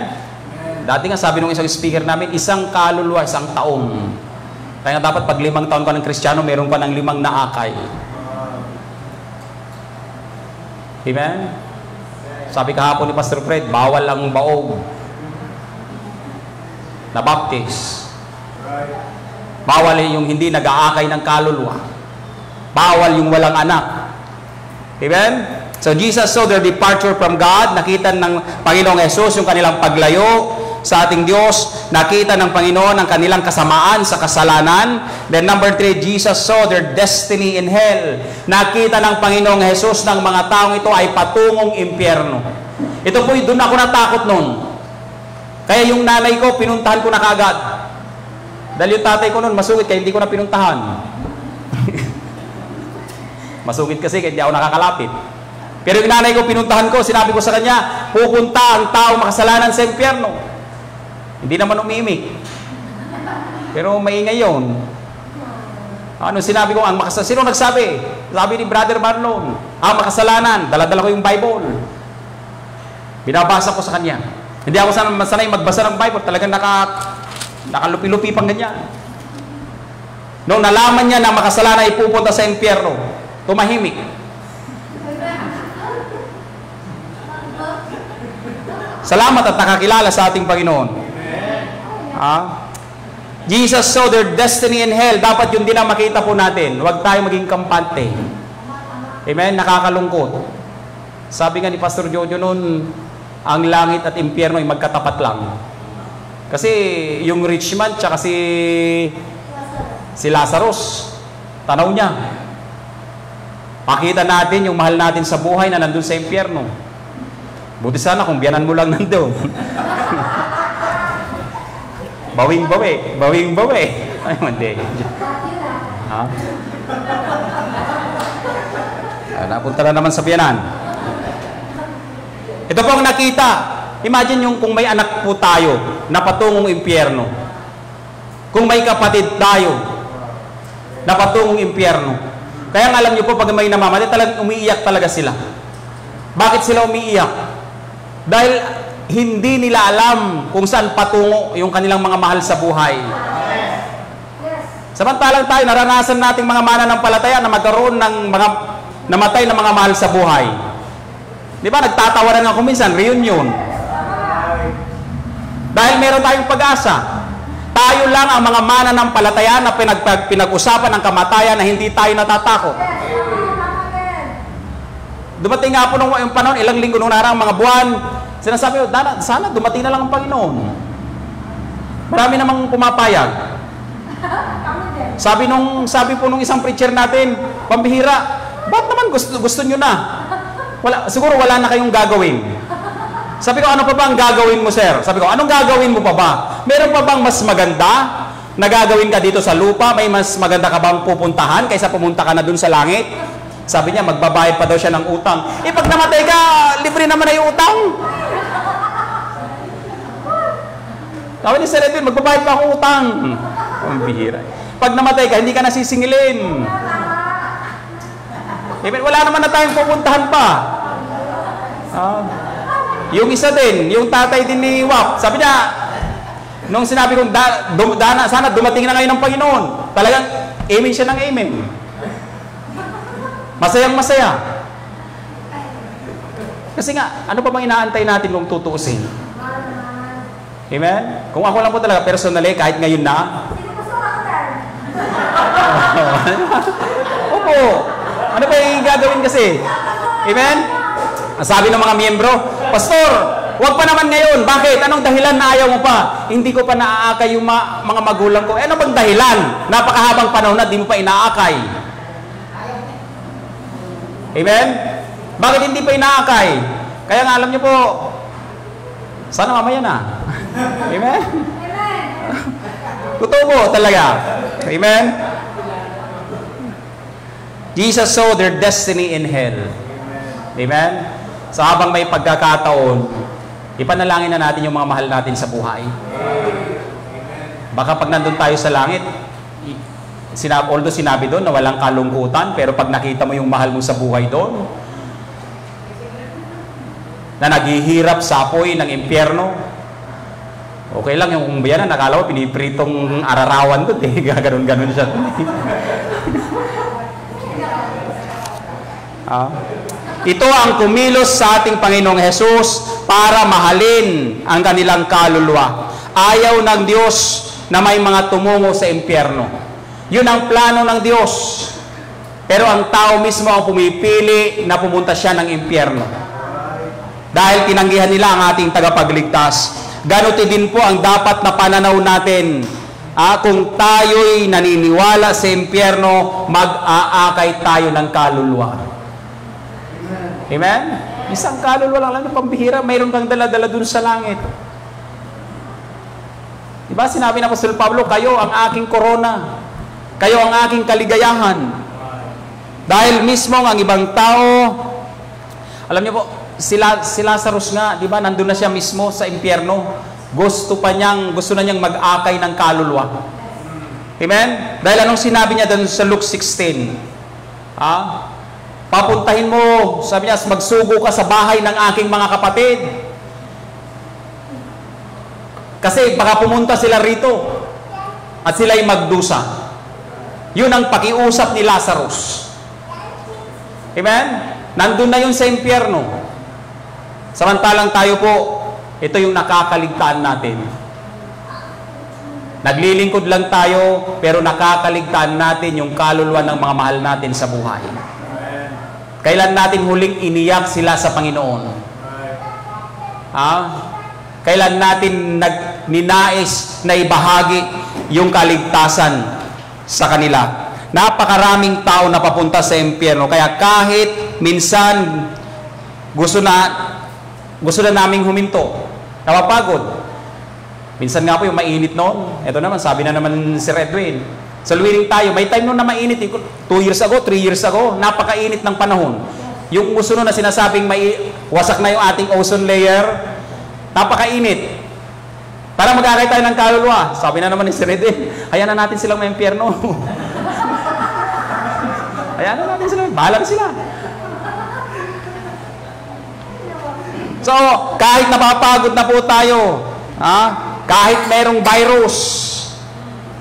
Dati nga sabi ng isang speaker namin, isang kaluluwa, isang taong. Kaya nga dapat pag 5 taon ka ng Kristiyano, meron ka ng 5 naakay. Amen? Sabi kahapon ni Pastor Fred, bawal ang baog na baptist. Bawal yung hindi nag-aakay ng kaluluwa. Bawal yung walang anak. Amen? So Jesus saw their departure from God. Nakita ng Panginoong Jesus yung kanilang paglayo sa ating Diyos. Nakita ng Panginoon ang kanilang kasamaan sa kasalanan. Then number 3, Jesus saw their destiny in hell. Nakita ng Panginoong Jesus ng mga taong ito ay patungong impyerno. Ito po, doon ako natakot noon. Kaya yung nanay ko, pinuntahan ko na kaagad. Dahil yung tatay ko noon, masungit, kaya hindi ko na pinuntahan. Masungit kasi, kaya hindi ako nakakalapit. Pero yung nanay ko, pinuntahan ko, sinabi ko sa kanya, pupunta ang tao makasalanan sa impyerno. Hindi naman umiimik. Pero maingay yun. Ano sinabi ko, ang makasalanan? Sino nagsabi? Sabi ni Brother Marlon, ang makasalanan, dala-dala ko yung Bible. Binabasa ko sa kanya. Hindi ako sanay magbasa ng Bible, talagang nakalupi-lupi pang ganyan. Nung nalaman niya na makasalanan ay pupunta sa impyerno, tumahimik. Salamat at nakakilala sa ating Panginoon. Jesus saw their destiny in hell. Dapat yun din ang makita po natin. Huwag tayo maging kampante. Amen? Nakakalungkot. Sabi nga ni Pastor Jojo noon, ang langit at impyerno ay magkatapat lang. Kasi yung rich man tsaka si Lazarus, tanaw niya. Pakita natin yung mahal natin sa buhay na nandun sa impyerno. Buti sana kung biyanan mo lang nandun. Bawing-bawi. Bawing-bawi. Ay, hindi. Ha? Napunta na naman sa biyanan. Ito po ang nakita. Imagine yung kung may anak po tayo na patungong impyerno. Kung may kapatid tayo na patungong impyerno. Kaya nga alam niyo po, pag may namamatay, talagang umiiyak talaga sila. Bakit sila umiiyak? Dahil hindi nila alam kung saan patungo yung kanilang mga mahal sa buhay. Samantalang tayo, naranasan nating mga mananampalataya na magkaroon ng mga namatay na mga mahal sa buhay. Di ba? Nagtatawanan ako minsan, reunion. Dahil meron tayong pag-asa. Tayo lang ang mga mananampalataya na pinag-usapan ng kamatayan na hindi tayo natatakot. Dumating nga po nung yung panahon, ilang linggo nung narang mga buwan, sinasabi ko, sana dumating na lang ang Panginoon. Marami namang pumapayag. Sabi po nung isang preacher natin, pambihira, ba't naman gusto nyo na? Siguro wala na kayong gagawin. Sabi ko, ano pa ba ang gagawin mo, sir? Sabi ko, anong gagawin mo pa ba? Meron pa bang mas maganda na gagawin ka dito sa lupa? May mas maganda ka bang pupuntahan kaysa pumunta ka na dun sa langit? Sabi niya, magbabayad pa daw siya ng utang. Pag namatay ka, libre naman na yung utang. Sabi ni Sir Edwin, magbabayad pa akong utang. Ang bihira. Pag namatay ka, hindi ka nasisingilin. Wala naman na tayong pupuntahan pa. Yung isa din, yung tatay din ni Wap, sabi niya, nung sinabi kong, sana dumating na ngayon ng Panginoon, talagang amen siya ng amen. Masayang masaya. Kasi nga, ano pa bang inaantay natin kung tutuusin? Amen? Kung ako lang po talaga, personally, kahit ngayon na. Opo. Ano pa yung gagawin kasi? Amen? Sabi ng mga miyembro, Pastor, wag pa naman ngayon. Bakit? Anong dahilan na ayaw mo pa? Hindi ko pa naaakay yung mga magulang ko. Ano bang dahilan? Napakahabang panahon na di mo pa inaakay. Amen? Bakit hindi pa inaakay? Kaya nga alam niyo po, sana mamaya na. Amen? Totoo po talaga. Amen? Jesus saw their destiny in hell. Amen? So habang may pagkakataon, ipanalangin na natin yung mga mahal natin sa buhay. Baka pag nandun tayo sa langit, although sinabi doon na walang kalungkutan, pero pag nakita mo yung mahal mo sa buhay doon, na naghihirap sa apoy ng impyerno, okay lang yung biyanan, nakala ko pinipritong ararawan doon, gaganon-ganon siya. Ito ang kumilos sa ating Panginoong Hesus para mahalin ang kanilang kaluluwa. Ayaw ng Diyos na may mga tumungo sa impyerno. Yun ang plano ng Diyos. Pero ang tao mismo ang pumipili na pumunta siya ng impyerno. Dahil tinanggihan nila ang ating tagapagligtas. Ganito din po ang dapat na pananaw natin. Kung tayo'y naniniwala sa impyerno, mag-aakay tayo ng kaluluwa. Amen? Isang kaluluwa lang, pambihira, mayroon kang dala-dala dun sa langit. Diba sinabi ng Apostol Pablo, kayo ang aking korona. Kayo ang aking kaligayahan. Dahil mismo ang ibang tao, alam niyo po, si Lazarus nga, di ba, nandun na siya mismo sa impyerno. Gusto na niyang mag-akay ng kaluluwa. Amen? Dahil anong sinabi niya doon sa Luke 16? Papuntahin mo, sabi niya, magsugo ka sa bahay ng aking mga kapatid. Kasi baka pumunta sila rito at sila'y magdusa. Yun ang pakiusap ni Lazarus. Amen? Nandun na yun sa impyerno. Samantalang tayo po, ito yung nakakaligtaan natin. Naglilingkod lang tayo, pero nakakaligtaan natin yung kaluluwa ng mga mahal natin sa buhay. Kailan natin huling iniyak sila sa Panginoon? Kailan natin ninais na ibahagi yung kaligtasan sa kanila? Napakaraming tao na papunta sa impyerno. Kaya kahit minsan gusto na naming huminto, napapagod. Minsan nga po yung mainit noon. Ito naman, sabi na naman si Redwin. Sa Luwiring tayo, may time noon na mainit. 2 years ago, 3 years ago, napakainit ng panahon. Yung gusto na sinasabing wasak na yung ating ozone layer, napakainit. Para mag-akay tayo ng kaluluwa. Sabi na naman ni si Redwin, hayaan na natin silang may impyerno. Hayaan na natin sila, bahala na sila. So, kahit napapagod na po tayo, kahit mayroong virus,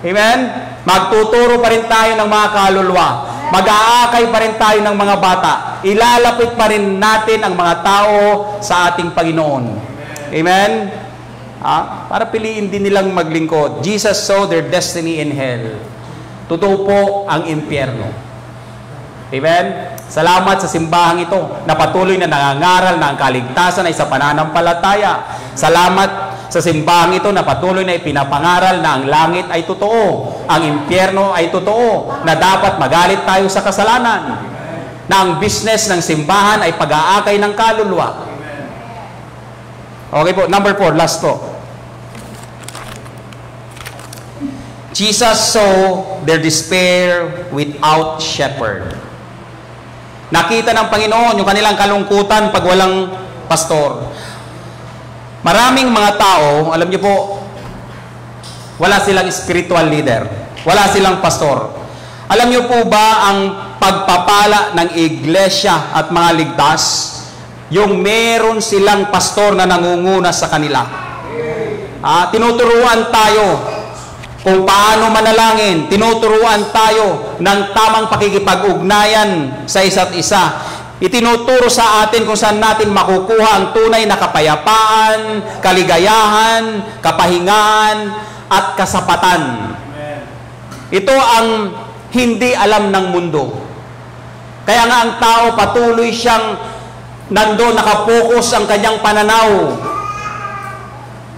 amen? Magtuturo pa rin tayo ng mga kaluluwa. Mag-aakay pa rin tayo ng mga bata. Ilalapit pa rin natin ang mga tao sa ating Panginoon. Amen? Para piliin din nilang maglingkod. Jesus saw their destiny in hell. Totoo po ang impyerno. Amen? Salamat sa simbahang ito na patuloy na nangangaral na ang kaligtasan ay sa pananampalataya. Salamat sa simbahang ito na patuloy na ipinapangaral na ang langit ay totoo, ang impyerno ay totoo, na dapat magalit tayo sa kasalanan, na ang business ng simbahan ay pag-aakay ng kaluluwa. Okay po, number 4, last po. Jesus saw their despair without shepherd. Nakita ng Panginoon yung kanilang kalungkutan pag walang pastor. Maraming mga tao, alam niyo po, wala silang spiritual leader. Wala silang pastor. Alam niyo po ba ang pagpapala ng iglesia at mga ligtas? Yung meron silang pastor na nangunguna sa kanila. Tinuturuan tayo kung paano manalangin. Tinuturuan tayo ng tamang pakikipag-ugnayan sa isa't isa. Itinuturo sa atin kung saan natin makukuha ang tunay na kapayapaan, kaligayahan, kapahingaan, at kasapatan. Ito ang hindi alam ng mundo. Kaya nga ang tao patuloy siyang nandoon, nakapokus ang kanyang pananaw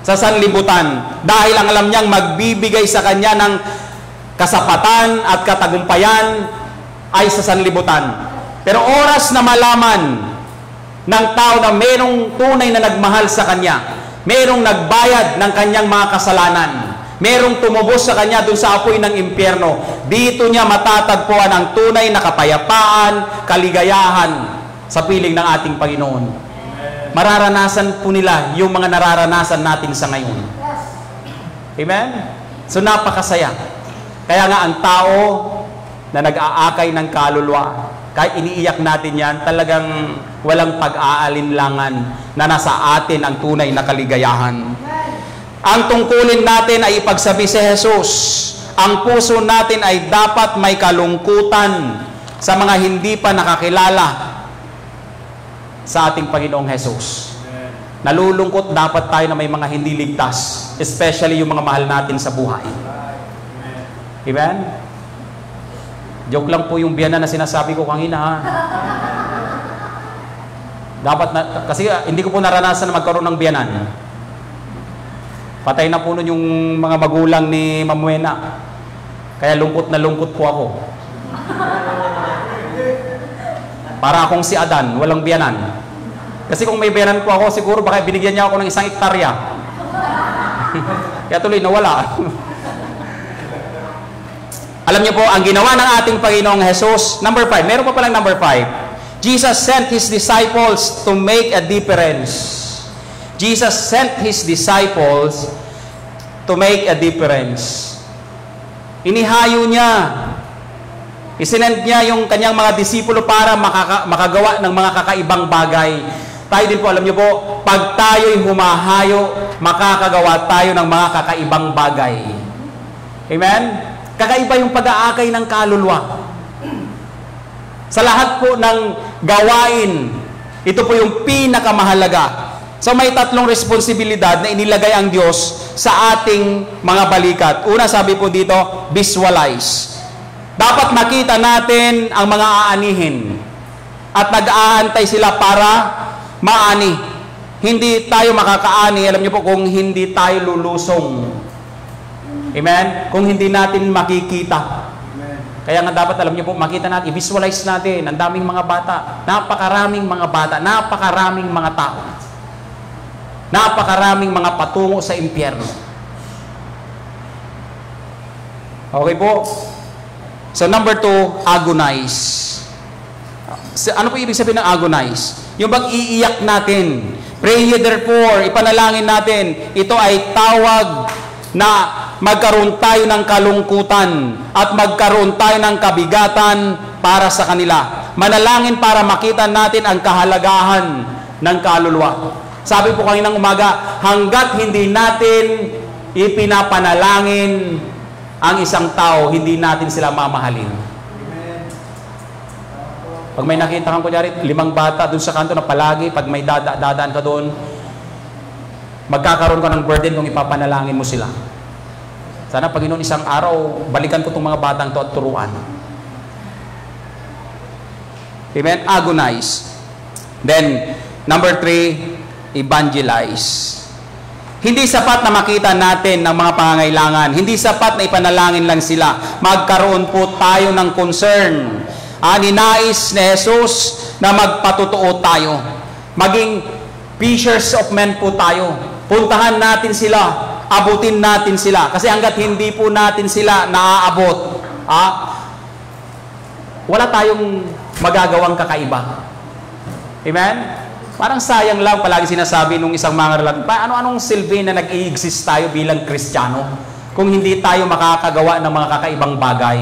sa sanlibutan. Dahil ang alam niyang magbibigay sa kanya ng kasapatan at katagumpayan ay sa sanlibutan. Pero oras na malaman ng tao na mayroong tunay na nagmahal sa kanya, mayroong nagbayad ng kanyang mga kasalanan, mayroong tumubos sa kanya dun sa apoy ng impyerno, dito niya matatagpuan ang tunay na kapayapaan, kaligayahan sa piling ng ating Panginoon. Mararanasan po nila yung mga nararanasan natin sa ngayon. Amen? So napakasaya. Kaya nga ang tao na nag-aakay ng kaluluwa, kahit iniiyak natin yan, talagang walang pag-aalinlangan na nasa atin ang tunay na kaligayahan. Ang tungkulin natin ay ipagsabi si Jesus. Ang puso natin ay dapat may kalungkutan sa mga hindi pa nakakilala sa ating Panginoong Jesus. Nalulungkot dapat tayo na may mga hindi ligtas, especially yung mga mahal natin sa buhay. Amen? Joke lang po yung biyanan na sinasabi ko kanina, ha? Dapat na, kasi hindi ko po naranasan na magkaroon ng biyanan. Patay na po nun yung mga magulang ni Ma'am Wena. Kaya lungkot na lungkot po ako. Para akong si Adan, walang biyanan. Kasi kung may biyanan po ako, siguro baka binigyan niya ako ng 1 hektarya. Kaya tuloy nawala. Alam niyo po, ang ginawa ng ating Panginoong Jesus, number 5, meron pa palang number 5. Jesus sent His disciples to make a difference. Jesus sent His disciples to make a difference. Inihayo niya, isinend niya yung kanyang mga disipulo para makagawa ng mga kakaibang bagay. Tayo din po, alam niyo po, pag tayo'y humahayo, makakagawa tayo ng mga kakaibang bagay. Amen? Kakaiba yung pag-aakay ng kaluluwa. Sa lahat po ng gawain, ito po yung pinakamahalaga. So may tatlong responsibilidad na inilagay ang Diyos sa ating mga balikat. Una, sabi po dito, visualize. Dapat makita natin ang mga aanihin. At nag-aantay sila para maani. Hindi tayo makakaani, alam niyo po, kung hindi tayo lulusong. Amen? Kung hindi natin makikita. Amen. Kaya nga dapat, alam niyo po, makita natin, i-visualize natin, ang daming mga bata, napakaraming mga bata, napakaraming mga tao, napakaraming mga patungo sa impyerno. Okay po? So number 2, agonize. Ano po ibig sabihin ng agonize? Yung bang iiyak natin, pray ye therefore, ipanalangin natin, ito ay tawag na magkaroon tayo ng kalungkutan at magkaroon tayo ng kabigatan para sa kanila. Manalangin para makita natin ang kahalagahan ng kaluluwa. Sabi po kaninang umaga, hanggat hindi natin ipinapanalangin ang isang tao, hindi natin sila mamahalin. Pag may nakita kang kunyari, 5 bata dun sa kanto na palagi, pag may dadaan ka doon, magkakaroon ka ng burden kung ipapanalangin mo sila. Sana, Panginoon, isang araw, balikan ko itong mga batang to at turuan. Amen? Agonize. Then, number 3, evangelize. Hindi sapat na makita natin ng mga pangangailangan. Hindi sapat na ipanalangin lang sila. Magkaroon po tayo ng concern. Ninais ni Jesus na magpatotoo tayo. Maging fishers of men po tayo. Puntahan natin sila. Abutin natin sila. Kasi hanggat hindi po natin sila naaabot, wala tayong magagawang kakaiba. Amen? Parang sayang lang, palagi sinasabi nung isang mga relat, ano-anong silbi na nag-i-exist tayo bilang Kristiyano kung hindi tayo makakagawa ng mga kakaibang bagay?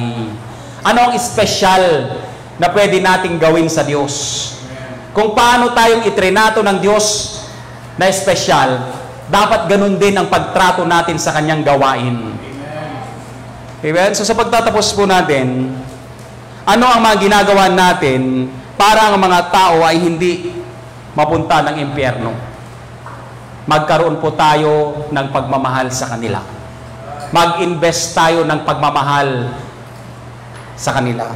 Ano ang espesyal na pwede nating gawin sa Diyos? Kung paano tayong itrinato ng Diyos na espesyal, dapat ganun din ang pagtrato natin sa kanyang gawain. Amen? So sa pagtatapos po natin, ano ang mga ginagawa natin para ang mga tao ay hindi mapunta ng impyerno? Magkaroon po tayo ng pagmamahal sa kanila. Mag-invest tayo ng pagmamahal sa kanila.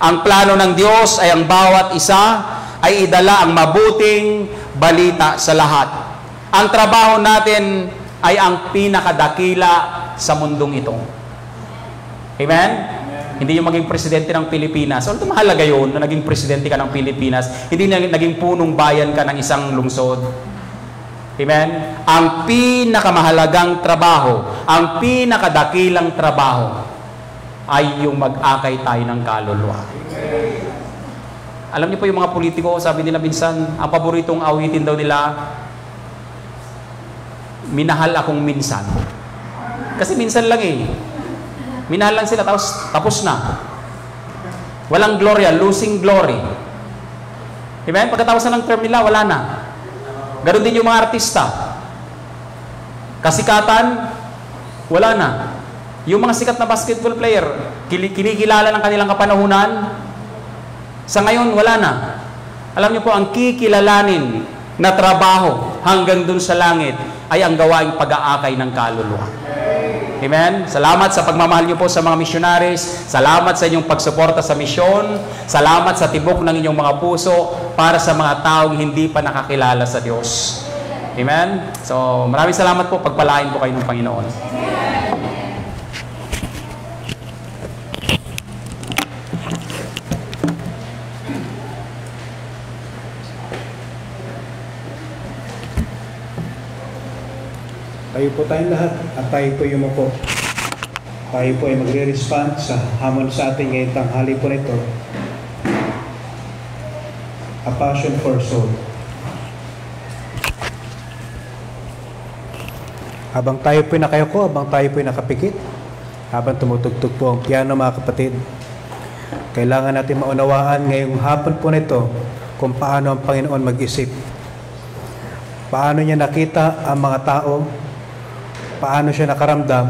Ang plano ng Diyos ay ang bawat isa ay idala ang mabuting balita sa lahat. Ang trabaho natin ay ang pinakadakila sa mundong ito. Amen? Hindi yung maging presidente ng Pilipinas. So, mahalaga yun na naging presidente ka ng Pilipinas. Hindi naging punong bayan ka ng isang lungsod. Amen? Ang pinakamahalagang trabaho, ang pinakadakilang trabaho ay yung mag-akay tayo ng kaluluwa. Alam niyo po yung mga politiko, sabi nila minsan, ang paboritong awitin daw nila, minahal akong minsan. Kasi minsan lang eh. Minahal lang sila, tapos na. Walang gloria, losing glory. Amen? Pagkatapos na ng term nila, wala na. Ganon din yung mga artista. Kasikatan, wala na. Yung mga sikat na basketball player, kinikilala ng kanilang kapanahunan, sa ngayon, wala na. Alam niyo po, ang kikilalanin na trabaho hanggang dun sa langit ay ang gawaing pag-aakay ng kaluluwa. Amen? Salamat sa pagmamahal niyo po sa mga missionaries. Salamat sa inyong pagsuporta sa misyon. Salamat sa tibok ng inyong mga puso para sa mga taong hindi pa nakakilala sa Diyos. Amen? So, maraming salamat po. Pagpalain po kayo ng Panginoon. Tayo po tayong lahat at tayo po yumuko. Tayo po ay magre-respond sa hamon sa ating ngayong tanghali po nito. A passion for soul. Habang tayo po ay nakayuko, habang tayo po ay nakapikit, habang tumutugtog po ang piano mga kapatid, kailangan natin maunawaan ngayong hapon po nito kung paano ang Panginoon mag-isip. Paano niya nakita ang mga tao, paano siya nakaramdam.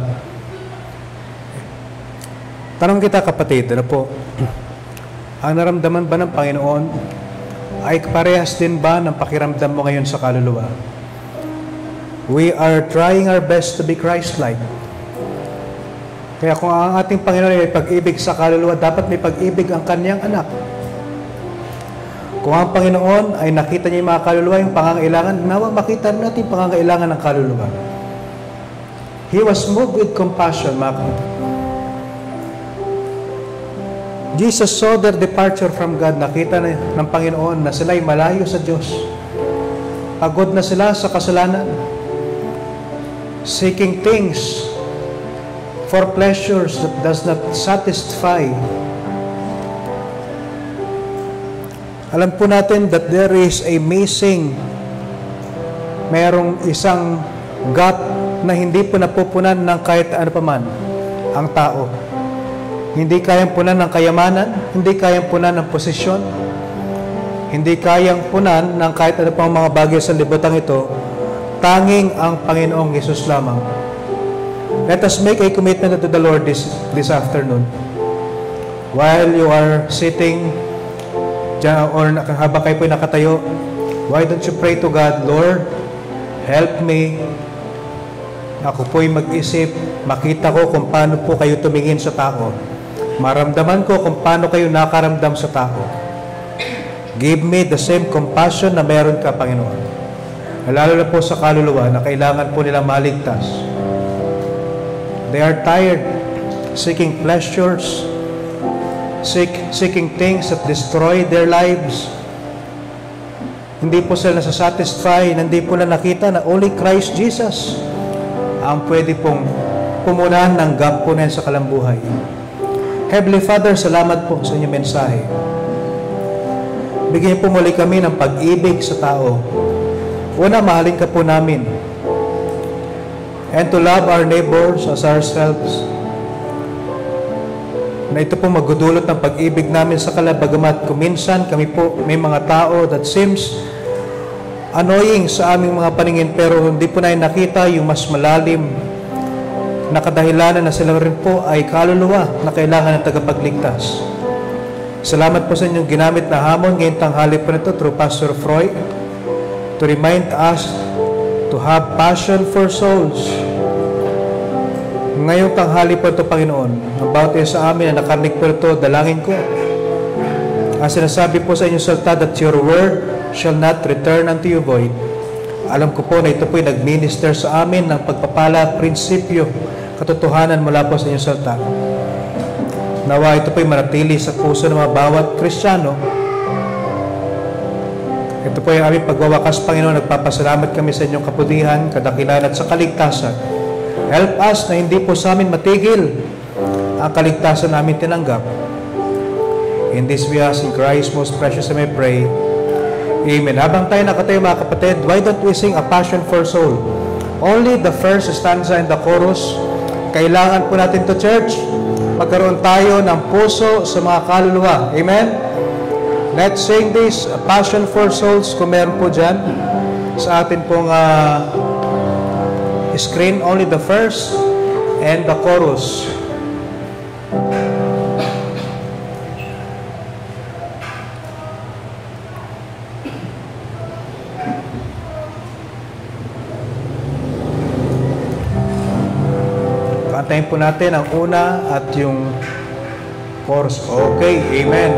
Tanong kita kapatid, ano po, ang naramdaman ba ng Panginoon ay parehas din ba ng pakiramdam mo ngayon sa kaluluwa? We are trying our best to be Christ-like. Kaya kung ang ating Panginoon ay may pag-ibig sa kaluluwa, dapat may pag-ibig ang kanyang anak. Kung ang Panginoon ay nakita niya yung mga kaluluwa, yung pangangailangan, nawa makita natin pangangailangan ng kaluluwa. He was moved with compassion, mga kapatid. Jesus saw their departure from God. Nakita na ng Panginoon na sila'y malayo sa Diyos. Pagod na sila sa kasalanan. Seeking things for pleasures that does not satisfy. Alam po natin that there is a merong isang gap na hindi po napupunan ng kahit ano paman ang tao. Hindi kayang punan ng kayamanan, hindi kayang punan ng posisyon, hindi kayang punan ng kahit ano pang mga bagay sa libutang ito, tanging ang Panginoong Hesus lamang. Let us make a commitment to the Lord this afternoon. While you are sitting or habang kayo po'y nakatayo, why don't you pray to God, Lord, help me. Ako po'y mag-isip, makita ko kung paano po kayo tumingin sa tao. Maramdaman ko kung paano kayo nakaramdam sa tao. Give me the same compassion na meron ka, Panginoon. Lalo na po sa kaluluwa na kailangan po nila maligtas. They are tired, seeking pleasures, seeking things that destroy their lives. Hindi po sila nasasatisfy, hindi po na nakita na only Christ Jesus ang pwede pong pumunahan ng gap po na sa kalambuhay. Heavenly Father, salamat po sa inyong mensahe. Bigyan po muli kami ng pag-ibig sa tao. Una, mahalin ka po namin. And to love our neighbors as ourselves. Na ito po magdudulot ng pag-ibig namin sa kanila, bagamat kuminsan kami po may mga tao that seems annoying sa aming mga paningin, pero hindi po na nakita yung mas malalim na kadahilanan na sila rin po ay kaluluwa na kailangan ng tagapagligtas. Salamat po sa inyong ginamit na hamon ngayong tanghali po nito through Pastor Freud to remind us to have passion for souls. Ngayong tanghali po ito, Panginoon, about sa amin na nakarinig po ito, dalangin ko. Ang sinasabi po sa inyong salita that your word shall not return unto you void. Alam ko po na ito po ay nag-minister sa amin ng pagpapala, prinsipyo, katotohanan mula po sa inyong salita. Nawa ito po ay manatili sa puso ng mga bawat Kristiyano. Ito po ay aming pagwawakas, Panginoon. Nagpapasalamat kami sa inyong kaputihan, kadakilan at sa kaligtasan. Help us na hindi po sa amin matigil ang kaligtasan namin tinanggap. In this we ask in Christ's most precious name I pray. Amen. Habang tayo nakatayo mga kapatid, why don't we sing A Passion for Soul? Only the first stanza and the chorus. Kailangan po natin to, church. Magkaroon tayo ng puso sa mga kaluluwa. Amen? Let's sing this, A Passion for Souls, kung meron po dyan sa atin pong screen, only the first and the chorus. Kantahin po natin ang una at yung chorus. Okay, amen.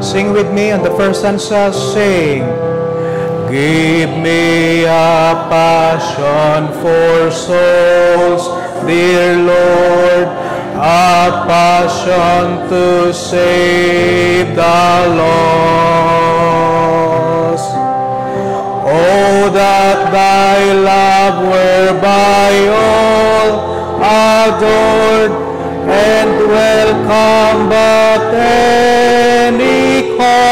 Sing with me on the first stanza. Sing. Give me a passion for souls, dear Lord. at passion to save the lost. Oh, that thy love were by all adored and welcome but any cause.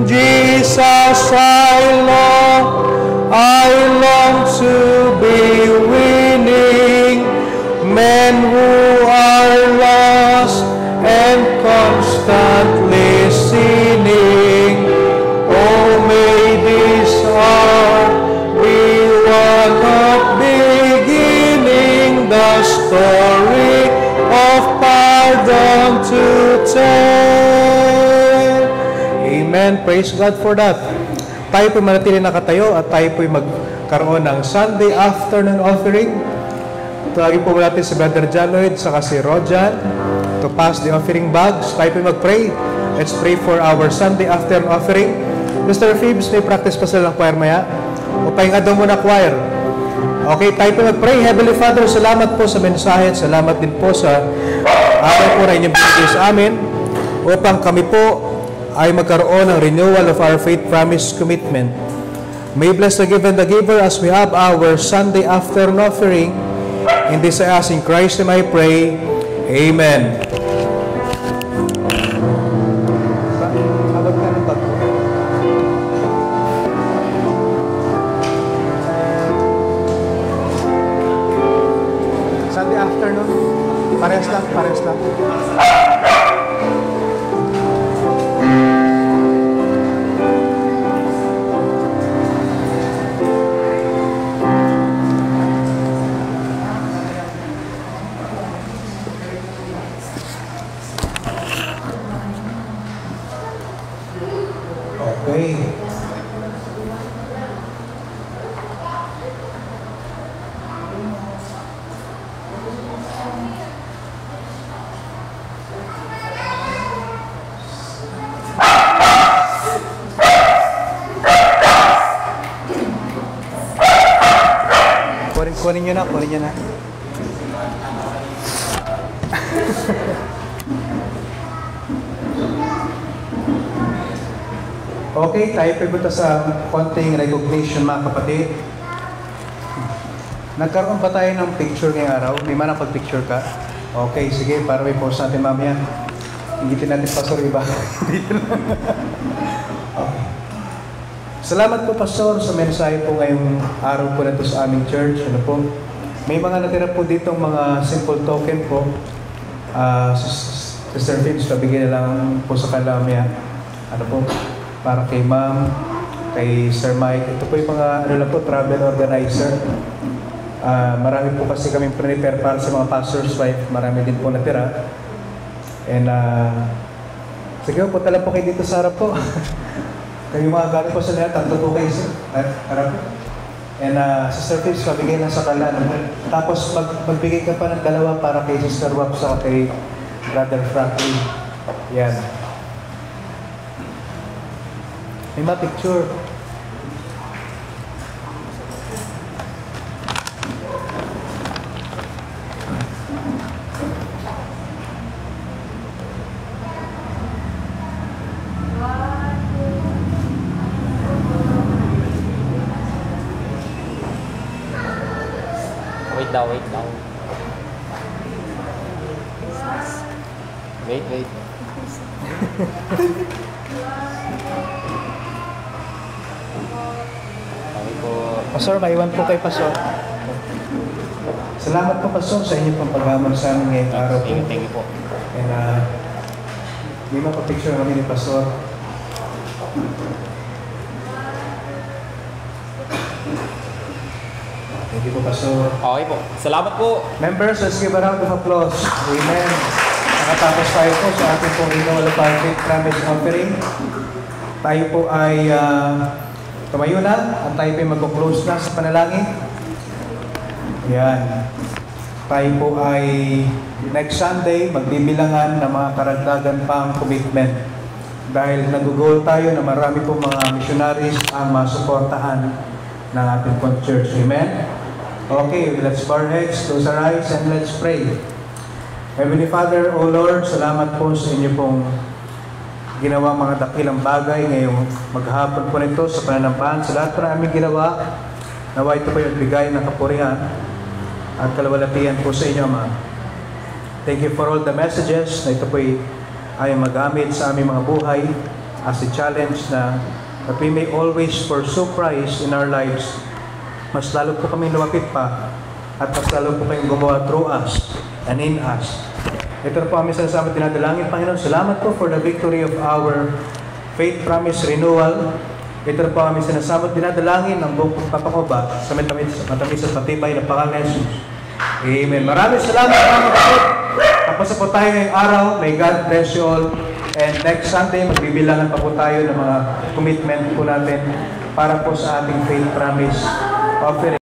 Jesus, I long to be winning men who are lost and constantly sinning. Oh, may this heart be one of beginning the story of pardon to tell. Amen. Praise God for that. Tayo po'y manatili nakatayo at tayo po'y magkaroon ng Sunday afternoon offering. Tawagin po natin si Brother Jaloid saka si Rojan to pass the offering bags. Tayo po'y mag-pray. Let's pray for our Sunday afternoon offering. Mr. Phoebes, may practice pa sila ng choir maya. O pahinga daw muna choir. Okay, tayo po'y mag-pray. Heavenly Father, salamat po sa mensahe. Salamat din po sa araw po na inyong binigay sa amin upang kami po ay magkaroon ng renewal of our faith promise commitment. May bless the giver and the giver as we have our Sunday afternoon offering. In this I ask in Christ's name I pray. Amen. Sunday afternoon, parehas lang. Okay. Kunin nyo na. Okay, tayo pupunta sa konting recognition mga kapatid. Nagkaroon ba tayo ng picture ngayong araw? May man pag-picture ka? Okay, sige, para may post natin mamaya. Hingitin natin pastor iba. Okay. Salamat po, Pastor, sa mensahe po ngayong araw po na ito sa aming church. Ano po? May mga natira po ditong mga simple token po. Sister Phoebes, pabigyan na lang po sa kalamya. Ano po? Para kay Ma'am, kay Sir Mike. Ito po yung mga travel organizer. Marami po kasi kami prepare para sa mga pastor's wife. Marami din po natira. And sige po, tala po kayo dito sa harap po. Kayo mga galing po sa lahat, tanto po kayo sir. Harap po. And Sister Phoebes, pabigay lang sa kalan. Tapos magbigay ka pa ng dalawa para kay Sister Wap sa kay Brother Franklin. Yan. May ma-picture. Wait daw. Wait. Pastor, maiwan po kay Pastor. Salamat po, Pastor, sa inyong pagpagamon sa amin ngayong araw po. Thank you po. And may mga picture kami ni Pastor. Thank you po, Pastor. Okay po. Salamat po. Members, let's give a round of applause. Amen. Nakatapos tayo po sa ating pong renewal of our faith promise offering. Tayo po ay tumayo na at tayo po ay mag-close na sa panalangin. Yan. Tayo po ay next Sunday magbibilangan ng mga karagdagan pang commitment. Dahil nag-goal tayo na marami po mga missionaries ang masuportahan ng ating pong church. Amen? Okay, let's bow our heads, close our eyes, and let's pray. Heavenly Father, O Lord, salamat po sa inyo pong ginawa mga dakilang bagay ngayong maghapon po nito sa pananampahan. Sa lahat po na aming ginawa, nawa ito po yung bigay ng kapurihan at kalawalatian po sa inyo, Ama. Thank you for all the messages na ito po ay magamit sa aming mga buhay as a challenge na that we may always pursue Christ in our lives. Mas lalo po kami lumapit pa at mas lalo po kayong gumawa through us and in us. Ito na po kami sa dinadalangin, Panginoon. Salamat po for the victory of our faith promise renewal. Ito na po kami sinasama dinadalangin ng buong pagpapakuba sa matamis at matibay na pangalan ni Jesus. Amen. Maraming salamat mga kapatid. Tapos po tayo ngayong araw. May God bless you all. And next Sunday, magbibilangan pa po tayo ng mga commitment po natin para po sa ating faith promise offering.